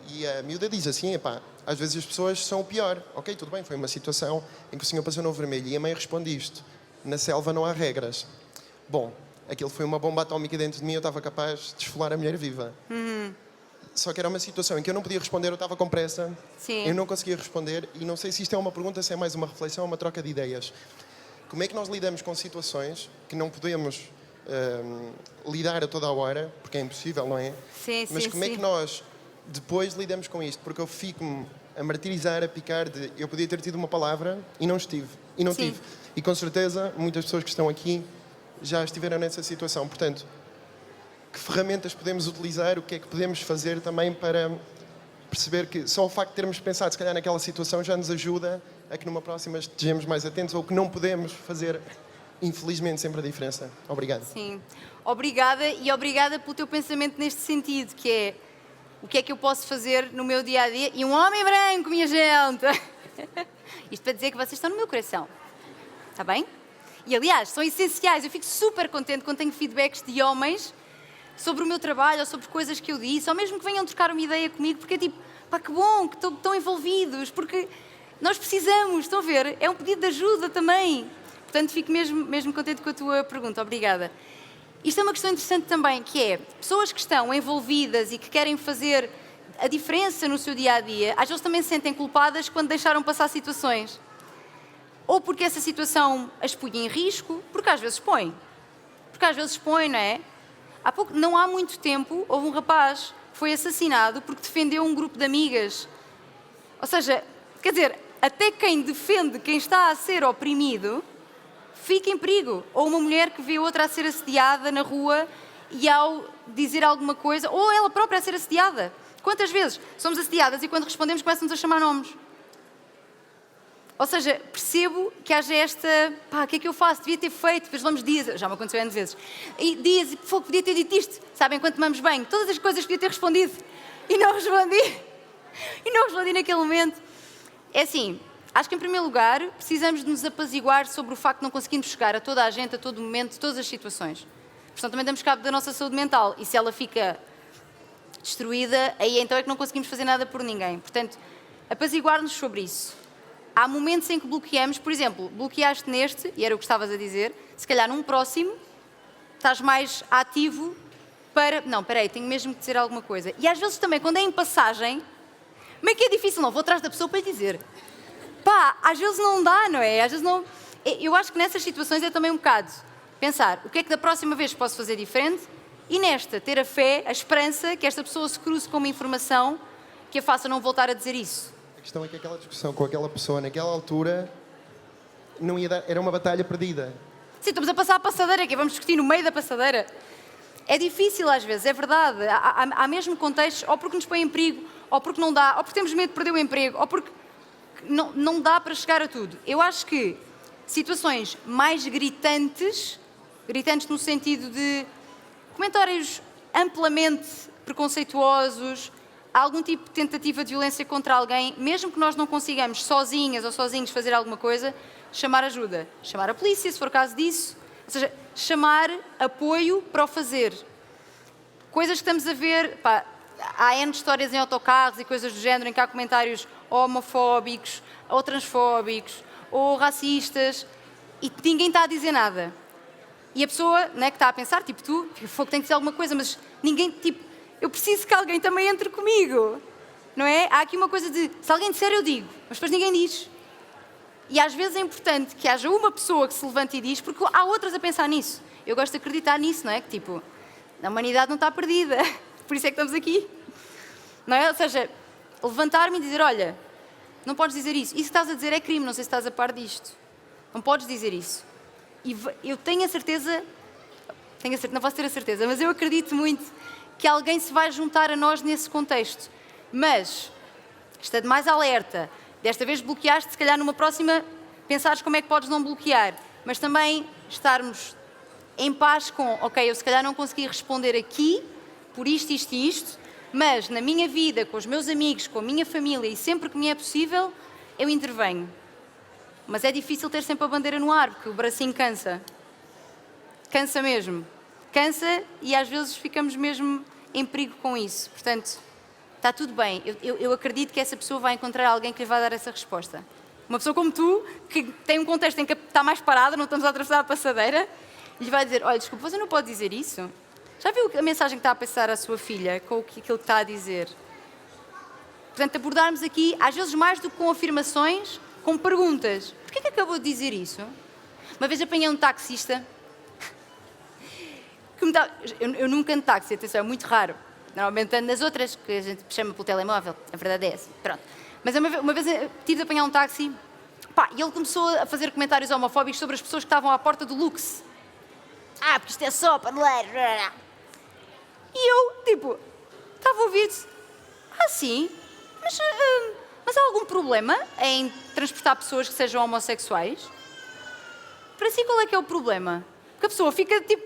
C: E a miúda diz assim, epá, às vezes as pessoas são o pior. Ok, tudo bem, foi uma situação em que o senhor passou no vermelho. E a mãe responde isto, na selva não há regras. Bom, aquilo foi uma bomba atómica dentro de mim, eu estava capaz de esfolar a mulher viva. Só que era uma situação em que eu não podia responder, eu estava com pressa,
A: Sim.
C: eu não conseguia responder, e não sei se isto é uma pergunta, se é mais uma reflexão, uma troca de ideias. Como é que nós lidamos com situações que não podemos lidar a toda a hora, porque é impossível, não é?
A: Sim,
C: Mas
A: sim,
C: como é
A: sim.
C: que nós depois lidamos com isto? Porque eu fico-me a martirizar, a picar de eu podia ter tido uma palavra e não estive, e não
A: Sim.
C: tive. E com certeza muitas pessoas que estão aqui já estiveram nessa situação. Portanto, que ferramentas podemos utilizar, o que é que podemos fazer também para perceber que só o facto de termos pensado se calhar naquela situação já nos ajuda a que numa próxima estejamos mais atentos, ou que não podemos fazer, infelizmente, sempre a diferença. Obrigado.
A: Sim. Obrigada, e obrigada pelo teu pensamento neste sentido, que é o que é que eu posso fazer no meu dia-a-dia. E um homem branco, minha gente! Isto para dizer que vocês estão no meu coração. Está bem? E, aliás, são essenciais. Eu fico super contente quando tenho feedbacks de homens sobre o meu trabalho, ou sobre coisas que eu disse, ou mesmo que venham trocar uma ideia comigo, porque é tipo, pá, que bom que estão envolvidos, porque nós precisamos, estão a ver? É um pedido de ajuda também. Portanto, fico mesmo contente com a tua pergunta. Obrigada. Isto é uma questão interessante também, que é, pessoas que estão envolvidas e que querem fazer a diferença no seu dia-a-dia, às vezes também se sentem culpadas quando deixaram passar situações. Ou porque essa situação as punha em risco, porque às vezes põe. Porque às vezes põe, não é? Não há muito tempo, houve um rapaz que foi assassinado porque defendeu um grupo de amigas. Ou seja, quer dizer, até quem defende quem está a ser oprimido fica em perigo. Ou uma mulher que vê outra a ser assediada na rua e ao dizer alguma coisa, ou ela própria a ser assediada. Quantas vezes somos assediadas e quando respondemos começam-nos a chamar nomes? Ou seja, percebo que haja esta, pá, o que é que eu faço? Devia ter feito, depois levamos dias, já me aconteceu N vezes, e dias, fogo, podia ter dito isto, sabem, enquanto tomamos banho, todas as coisas que podia ter respondido, e não respondi naquele momento. É assim, acho que em primeiro lugar precisamos de nos apaziguar sobre o facto de não conseguirmos chegar a toda a gente, a todo momento, todas as situações. Portanto, também damos cabo da nossa saúde mental, e se ela fica destruída, aí então é que não conseguimos fazer nada por ninguém. Portanto, apaziguar-nos sobre isso. Há momentos em que bloqueamos, por exemplo, bloqueaste neste, e era o que estavas a dizer, se calhar num próximo estás mais ativo para... Não, espera aí, tenho mesmo que dizer alguma coisa. E às vezes também, quando é em passagem, meio que é difícil, não, vou atrás da pessoa para lhe dizer. Pá, às vezes não dá, não é? Às vezes não... Eu acho que nessas situações é também um bocado pensar, o que é que da próxima vez posso fazer diferente? E nesta, ter a fé, a esperança que esta pessoa se cruze com uma informação que a faça não voltar a dizer isso.
C: A questão é que aquela discussão com aquela pessoa naquela altura não ia dar, era uma batalha perdida.
A: Sim, estamos a passar a passadeira, que vamos discutir no meio da passadeira. É difícil às vezes, é verdade. Há mesmo contextos, ou porque nos põe em perigo, ou porque não dá, ou porque temos medo de perder o emprego, ou porque não dá para chegar a tudo. Eu acho que situações mais gritantes no sentido de comentários amplamente preconceituosos, algum tipo de tentativa de violência contra alguém, mesmo que nós não consigamos sozinhas ou sozinhos fazer alguma coisa, chamar ajuda. Chamar a polícia, se for caso disso. Ou seja, chamar apoio para o fazer. Coisas que estamos a ver... Pá, há N histórias em autocarros e coisas do género em que há comentários homofóbicos, ou transfóbicos, ou racistas, e ninguém está a dizer nada. E a pessoa, né, que está a pensar, tipo tu, fogo, tem que dizer alguma coisa, mas ninguém, tipo... Eu preciso que alguém também entre comigo, não é? Há aqui uma coisa de, se alguém disser eu digo, mas depois ninguém diz. E às vezes é importante que haja uma pessoa que se levante e diz, porque há outras a pensar nisso. Eu gosto de acreditar nisso, não é? Que tipo, a humanidade não está perdida, por isso é que estamos aqui. Não é? Ou seja, levantar-me e dizer, olha, não podes dizer isso. Isso que estás a dizer é crime, não sei se estás a par disto. Não podes dizer isso. E eu tenho a certeza, não posso ter a certeza, mas eu acredito muito que alguém se vai juntar a nós nesse contexto. Mas, está de mais alerta. Desta vez bloqueaste, se calhar numa próxima pensares como é que podes não bloquear. Mas também estarmos em paz com, ok, eu se calhar não consegui responder aqui, por isto, isto e isto, mas na minha vida, com os meus amigos, com a minha família e sempre que me é possível, eu intervenho. Mas é difícil ter sempre a bandeira no ar, porque o bracinho cansa. Cansa mesmo. Cansa e às vezes ficamos mesmo em perigo com isso. Portanto, está tudo bem. Eu acredito que essa pessoa vai encontrar alguém que lhe vai dar essa resposta. Uma pessoa como tu, que tem um contexto em que está mais parada, não estamos a atravessar a passadeira, lhe vai dizer, olha, desculpa, você não pode dizer isso? Já viu a mensagem que está a passar à sua filha com aquilo que está a dizer? Portanto, abordarmos aqui, às vezes mais do que com afirmações, com perguntas. Porquê que acabou de dizer isso? Uma vez apanhei um taxista que me dá... Eu nunca ando de táxi, atenção, é muito raro. Normalmente ando nas outras, que a gente chama pelo telemóvel, a verdade é essa. Pronto. Mas uma vez tive de apanhar um táxi, pá, e ele começou a fazer comentários homofóbicos sobre as pessoas que estavam à porta do Lux. Ah, porque isto é só paneleiro. E eu, tipo, estava a ouvir, sim, mas há algum problema em transportar pessoas que sejam homossexuais? Para si, qual é que é o problema? Porque a pessoa fica tipo,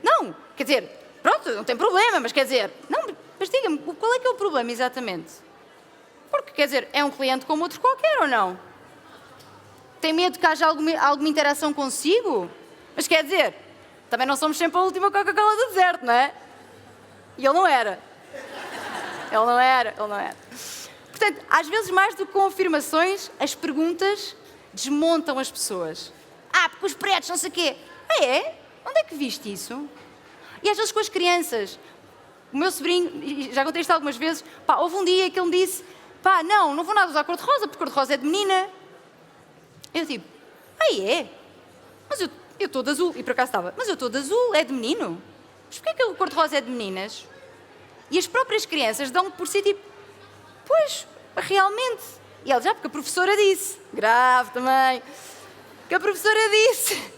A: não, quer dizer, pronto, não tem problema, mas quer dizer, não, mas diga-me, qual é que é o problema exatamente? Porque, quer dizer, é um cliente como outro qualquer ou não? Tem medo que haja alguma interação consigo? Mas quer dizer, também não somos sempre a última Coca-Cola do deserto, não é? E ele não era. Ele não era. Portanto, às vezes, mais do que com afirmações, as perguntas desmontam as pessoas. Ah, porque os pretos, não sei o quê. Ah, é? Onde é que viste isso? E às vezes com as crianças. O meu sobrinho, já contei isto algumas vezes, pá, houve um dia que ele me disse, pá, não vou nada usar cor-de-rosa, porque cor-de-rosa é de menina. Eu tipo, ah, é? Mas eu estou de azul. E por acaso estava, mas eu estou de azul, é de menino. Mas porquê que o cor-de-rosa é de meninas? E as próprias crianças dão por si tipo, pois, realmente. E ela já, porque a professora disse. Grave também. Que a professora disse.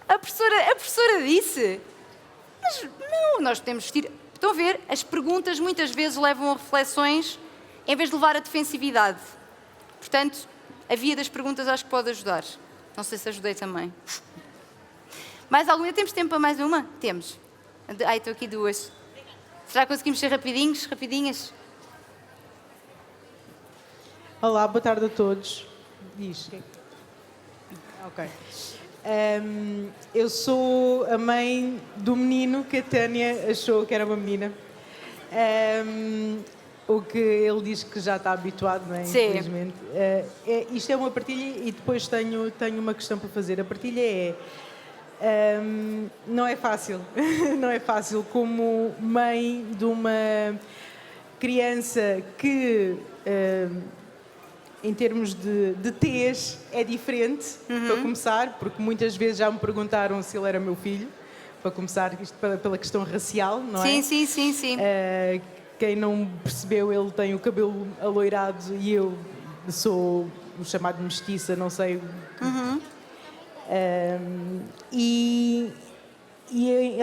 A: A professora disse. Mas não, nós podemos vestir... Estão a ver? As perguntas muitas vezes levam a reflexões em vez de levar a defensividade. Portanto, a via das perguntas acho que pode ajudar. Não sei se ajudei também. Mais alguma? Temos tempo para mais uma? Temos. Ai, estou aqui duas. Será que conseguimos ser rapidinhas?
D: Olá, boa tarde a todos. Diz. Ok. Eu sou a mãe do menino que a Tânia achou que era uma menina. O que ele diz que já está habituado, não é?
A: Sim.
D: Infelizmente. Isto é uma partilha e depois tenho uma questão para fazer. A partilha é... não é fácil. Não é fácil como mãe de uma criança que... em termos de T's, é diferente, para começar, porque muitas vezes já me perguntaram se ele era meu filho, para começar, isto pela questão racial, não é?
A: Sim.
D: Quem não percebeu, ele tem o cabelo aloirado e eu sou o chamado mestiça, não sei. E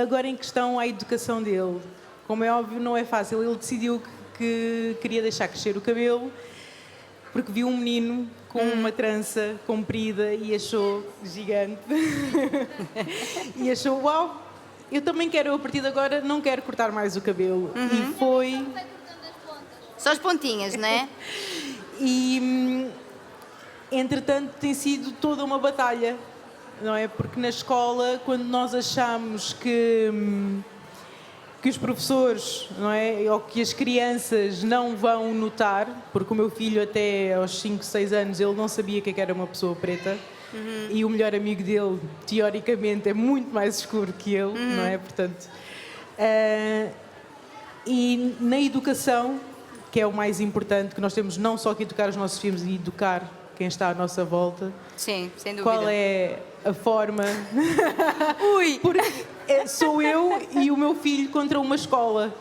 D: agora em questão à educação dele, como é óbvio, não é fácil. Ele decidiu que queria deixar crescer o cabelo, porque viu um menino com uma trança comprida e achou gigante. E achou, uau, eu também quero, a partir de agora, não quero cortar mais o cabelo. E foi...
A: Só as pontinhas, não é?
D: E, entretanto, tem sido toda uma batalha, não é? Porque na escola, quando nós achamos que os professores, não é, ou que as crianças não vão notar, porque o meu filho até aos 5, 6 anos ele não sabia que era uma pessoa preta, e o melhor amigo dele, teoricamente, é muito mais escuro que ele, não é? Portanto, e na educação, que é o mais importante, que nós temos não só que educar os nossos filhos e educar quem está à nossa volta.
A: Sim, sem dúvida.
D: Qual é a forma... Ui! Porque sou eu e o meu filho contra uma escola,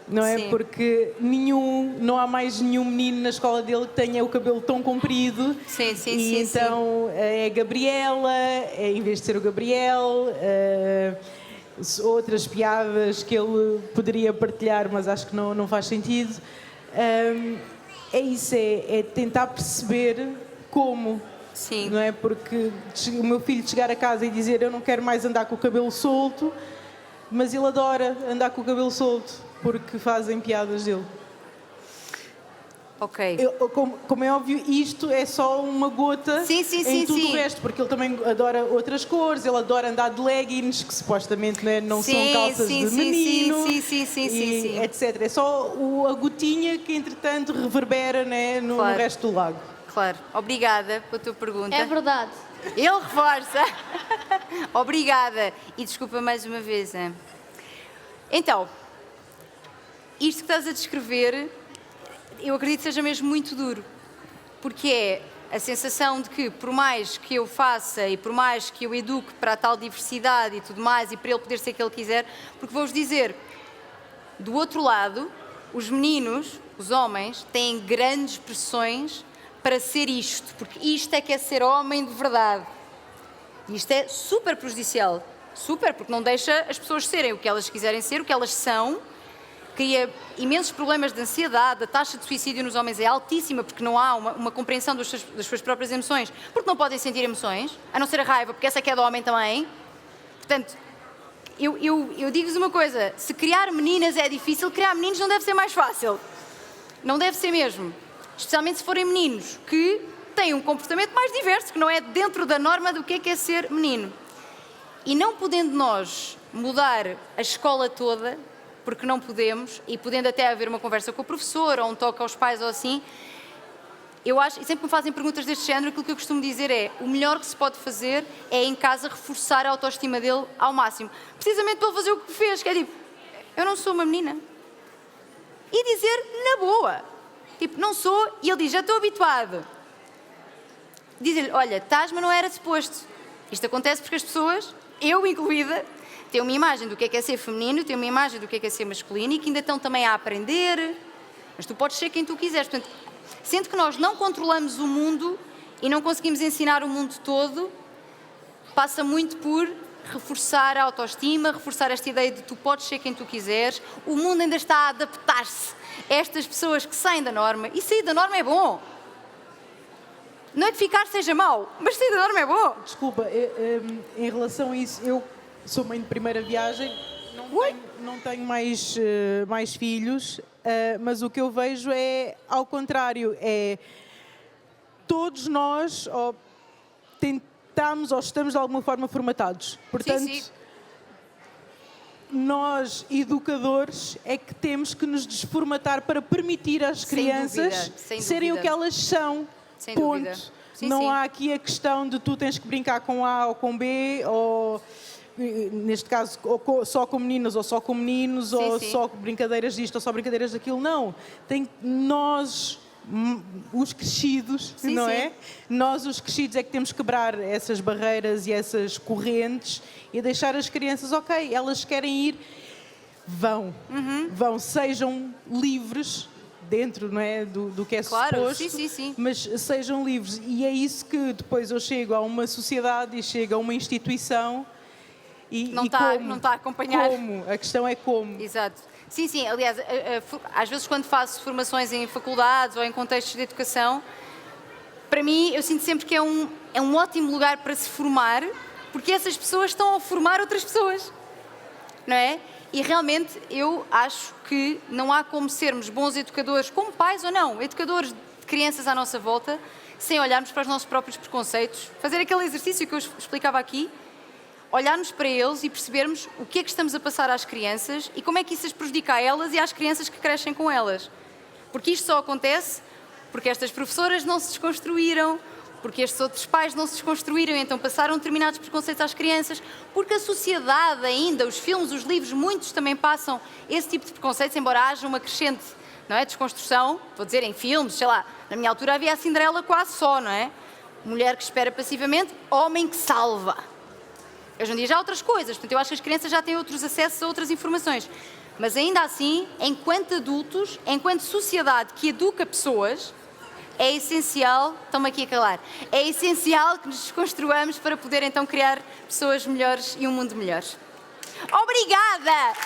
D: não é? Sim. Porque não há mais nenhum menino na escola dele que tenha o cabelo tão comprido.
A: Sim.
D: Então é a Gabriela, em vez de ser o Gabriel, outras piadas que ele poderia partilhar, mas acho que não faz sentido. É isso, é tentar perceber como
A: Sim.
D: Não é? Porque o meu filho chegar a casa e dizer eu não quero mais andar com o cabelo solto, mas ele adora andar com o cabelo solto porque fazem piadas dele.
A: Ok.
D: Como é óbvio, isto é só uma gota em tudo o resto, porque ele também adora outras cores, ele adora andar de leggings, que supostamente não são calças de menino, etc. É só a gotinha que, entretanto, reverbera, né, no resto do lago.
A: Claro. Obrigada pela tua pergunta.
E: É verdade.
A: Ele reforça. Obrigada. E desculpa mais uma vez. Hein? Então, isto que estás a descrever, eu acredito que seja mesmo muito duro. Porque é a sensação de que, por mais que eu faça e por mais que eu eduque para a tal diversidade e tudo mais, e para ele poder ser o que ele quiser, porque vou-vos dizer, do outro lado, os meninos, os homens, têm grandes pressões para ser isto, porque isto é que é ser homem de verdade. E isto é super prejudicial. Super, porque não deixa as pessoas serem o que elas quiserem ser, o que elas são. Cria imensos problemas de ansiedade, a taxa de suicídio nos homens é altíssima porque não há uma compreensão das suas próprias emoções, porque não podem sentir emoções, a não ser a raiva, porque essa é que é do homem também. Portanto, eu digo-vos uma coisa, se criar meninas é difícil, criar meninos não deve ser mais fácil. Não deve ser mesmo. Especialmente se forem meninos que têm um comportamento mais diverso, que não é dentro da norma do que é ser menino. E não podendo nós mudar a escola toda, porque não podemos, e podendo até haver uma conversa com o professor, ou um toque aos pais ou assim, eu acho, e sempre me fazem perguntas deste género, aquilo que eu costumo dizer é, o melhor que se pode fazer é em casa reforçar a autoestima dele ao máximo. Precisamente para ele fazer o que fez, que é tipo, eu não sou uma menina. E dizer na boa. Tipo, não sou, e ele diz, já estou habituado. Diz-lhe, olha, estás, mas não era suposto. Isto acontece porque as pessoas, eu incluída, têm uma imagem do que é ser feminino, têm uma imagem do que é ser masculino e que ainda estão também a aprender. Mas tu podes ser quem tu quiseres. Portanto, sendo que nós não controlamos o mundo e não conseguimos ensinar o mundo todo, passa muito por reforçar a autoestima, reforçar esta ideia de tu podes ser quem tu quiseres. O mundo ainda está a adaptar-se a estas pessoas que saem da norma. E sair da norma é bom. Não é que ficar seja mau, mas sair da norma é bom.
D: Desculpa, em relação a isso, eu sou mãe de primeira viagem, não tenho mais filhos, mas o que eu vejo é ao contrário, é todos nós tentamos ou estamos de alguma forma formatados. Portanto, nós, educadores, é que temos que nos desformatar para permitir às crianças serem o que elas são.
A: Sem
D: ponto.
A: dúvida. Sim,
D: não
A: sim.
D: há aqui a questão de tu tens que brincar com A ou com B, ou neste caso só com meninas ou só com meninos, ou só brincadeiras disto ou só brincadeiras daquilo. Não. Nós, os crescidos, não é? Nós, os crescidos, é que temos que quebrar essas barreiras e essas correntes e deixar as crianças, ok, elas querem ir, vão, sejam livres dentro, não é, do que é suposto, mas sejam livres. E é isso que depois eu chego a uma sociedade e chego a uma instituição e
A: não está a acompanhar.
D: Como? A questão é como.
A: Exato. Sim, aliás, às vezes quando faço formações em faculdades ou em contextos de educação, para mim eu sinto sempre que é um ótimo lugar para se formar, porque essas pessoas estão a formar outras pessoas, não é? E realmente eu acho que não há como sermos bons educadores, como pais ou não, educadores de crianças à nossa volta, sem olharmos para os nossos próprios preconceitos, fazer aquele exercício que eu explicava aqui, olharmos para eles e percebermos o que é que estamos a passar às crianças e como é que isso as prejudica a elas e às crianças que crescem com elas. Porque isto só acontece porque estas professoras não se desconstruíram, porque estes outros pais não se desconstruíram, então passaram determinados preconceitos às crianças, porque a sociedade ainda, os filmes, os livros, muitos também passam esse tipo de preconceitos, embora haja uma crescente, não é, desconstrução, vou dizer, em filmes, sei lá, na minha altura havia a Cinderela quase só, não é? Mulher que espera passivamente, homem que salva. Hoje em dia já há outras coisas, portanto eu acho que as crianças já têm outros acessos a outras informações. Mas ainda assim, enquanto adultos, enquanto sociedade que educa pessoas, é essencial, estão-me aqui a calar, é essencial que nos desconstruamos para poder então criar pessoas melhores e um mundo melhor. Obrigada!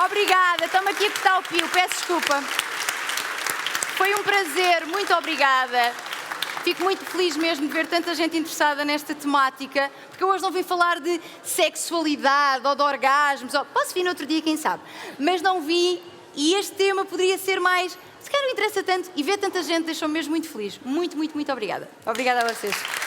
A: Obrigada, estão-me aqui a cortar o pio, peço desculpa. Foi um prazer, muito obrigada. Fico muito feliz mesmo de ver tanta gente interessada nesta temática, porque eu hoje não vim falar de sexualidade ou de orgasmos, ou posso vir no outro dia, quem sabe, mas não vim, e este tema poderia ser mais, se calhar não interessa tanto, e ver tanta gente deixou-me mesmo muito feliz. Muito, muito, muito obrigada. Obrigada a vocês.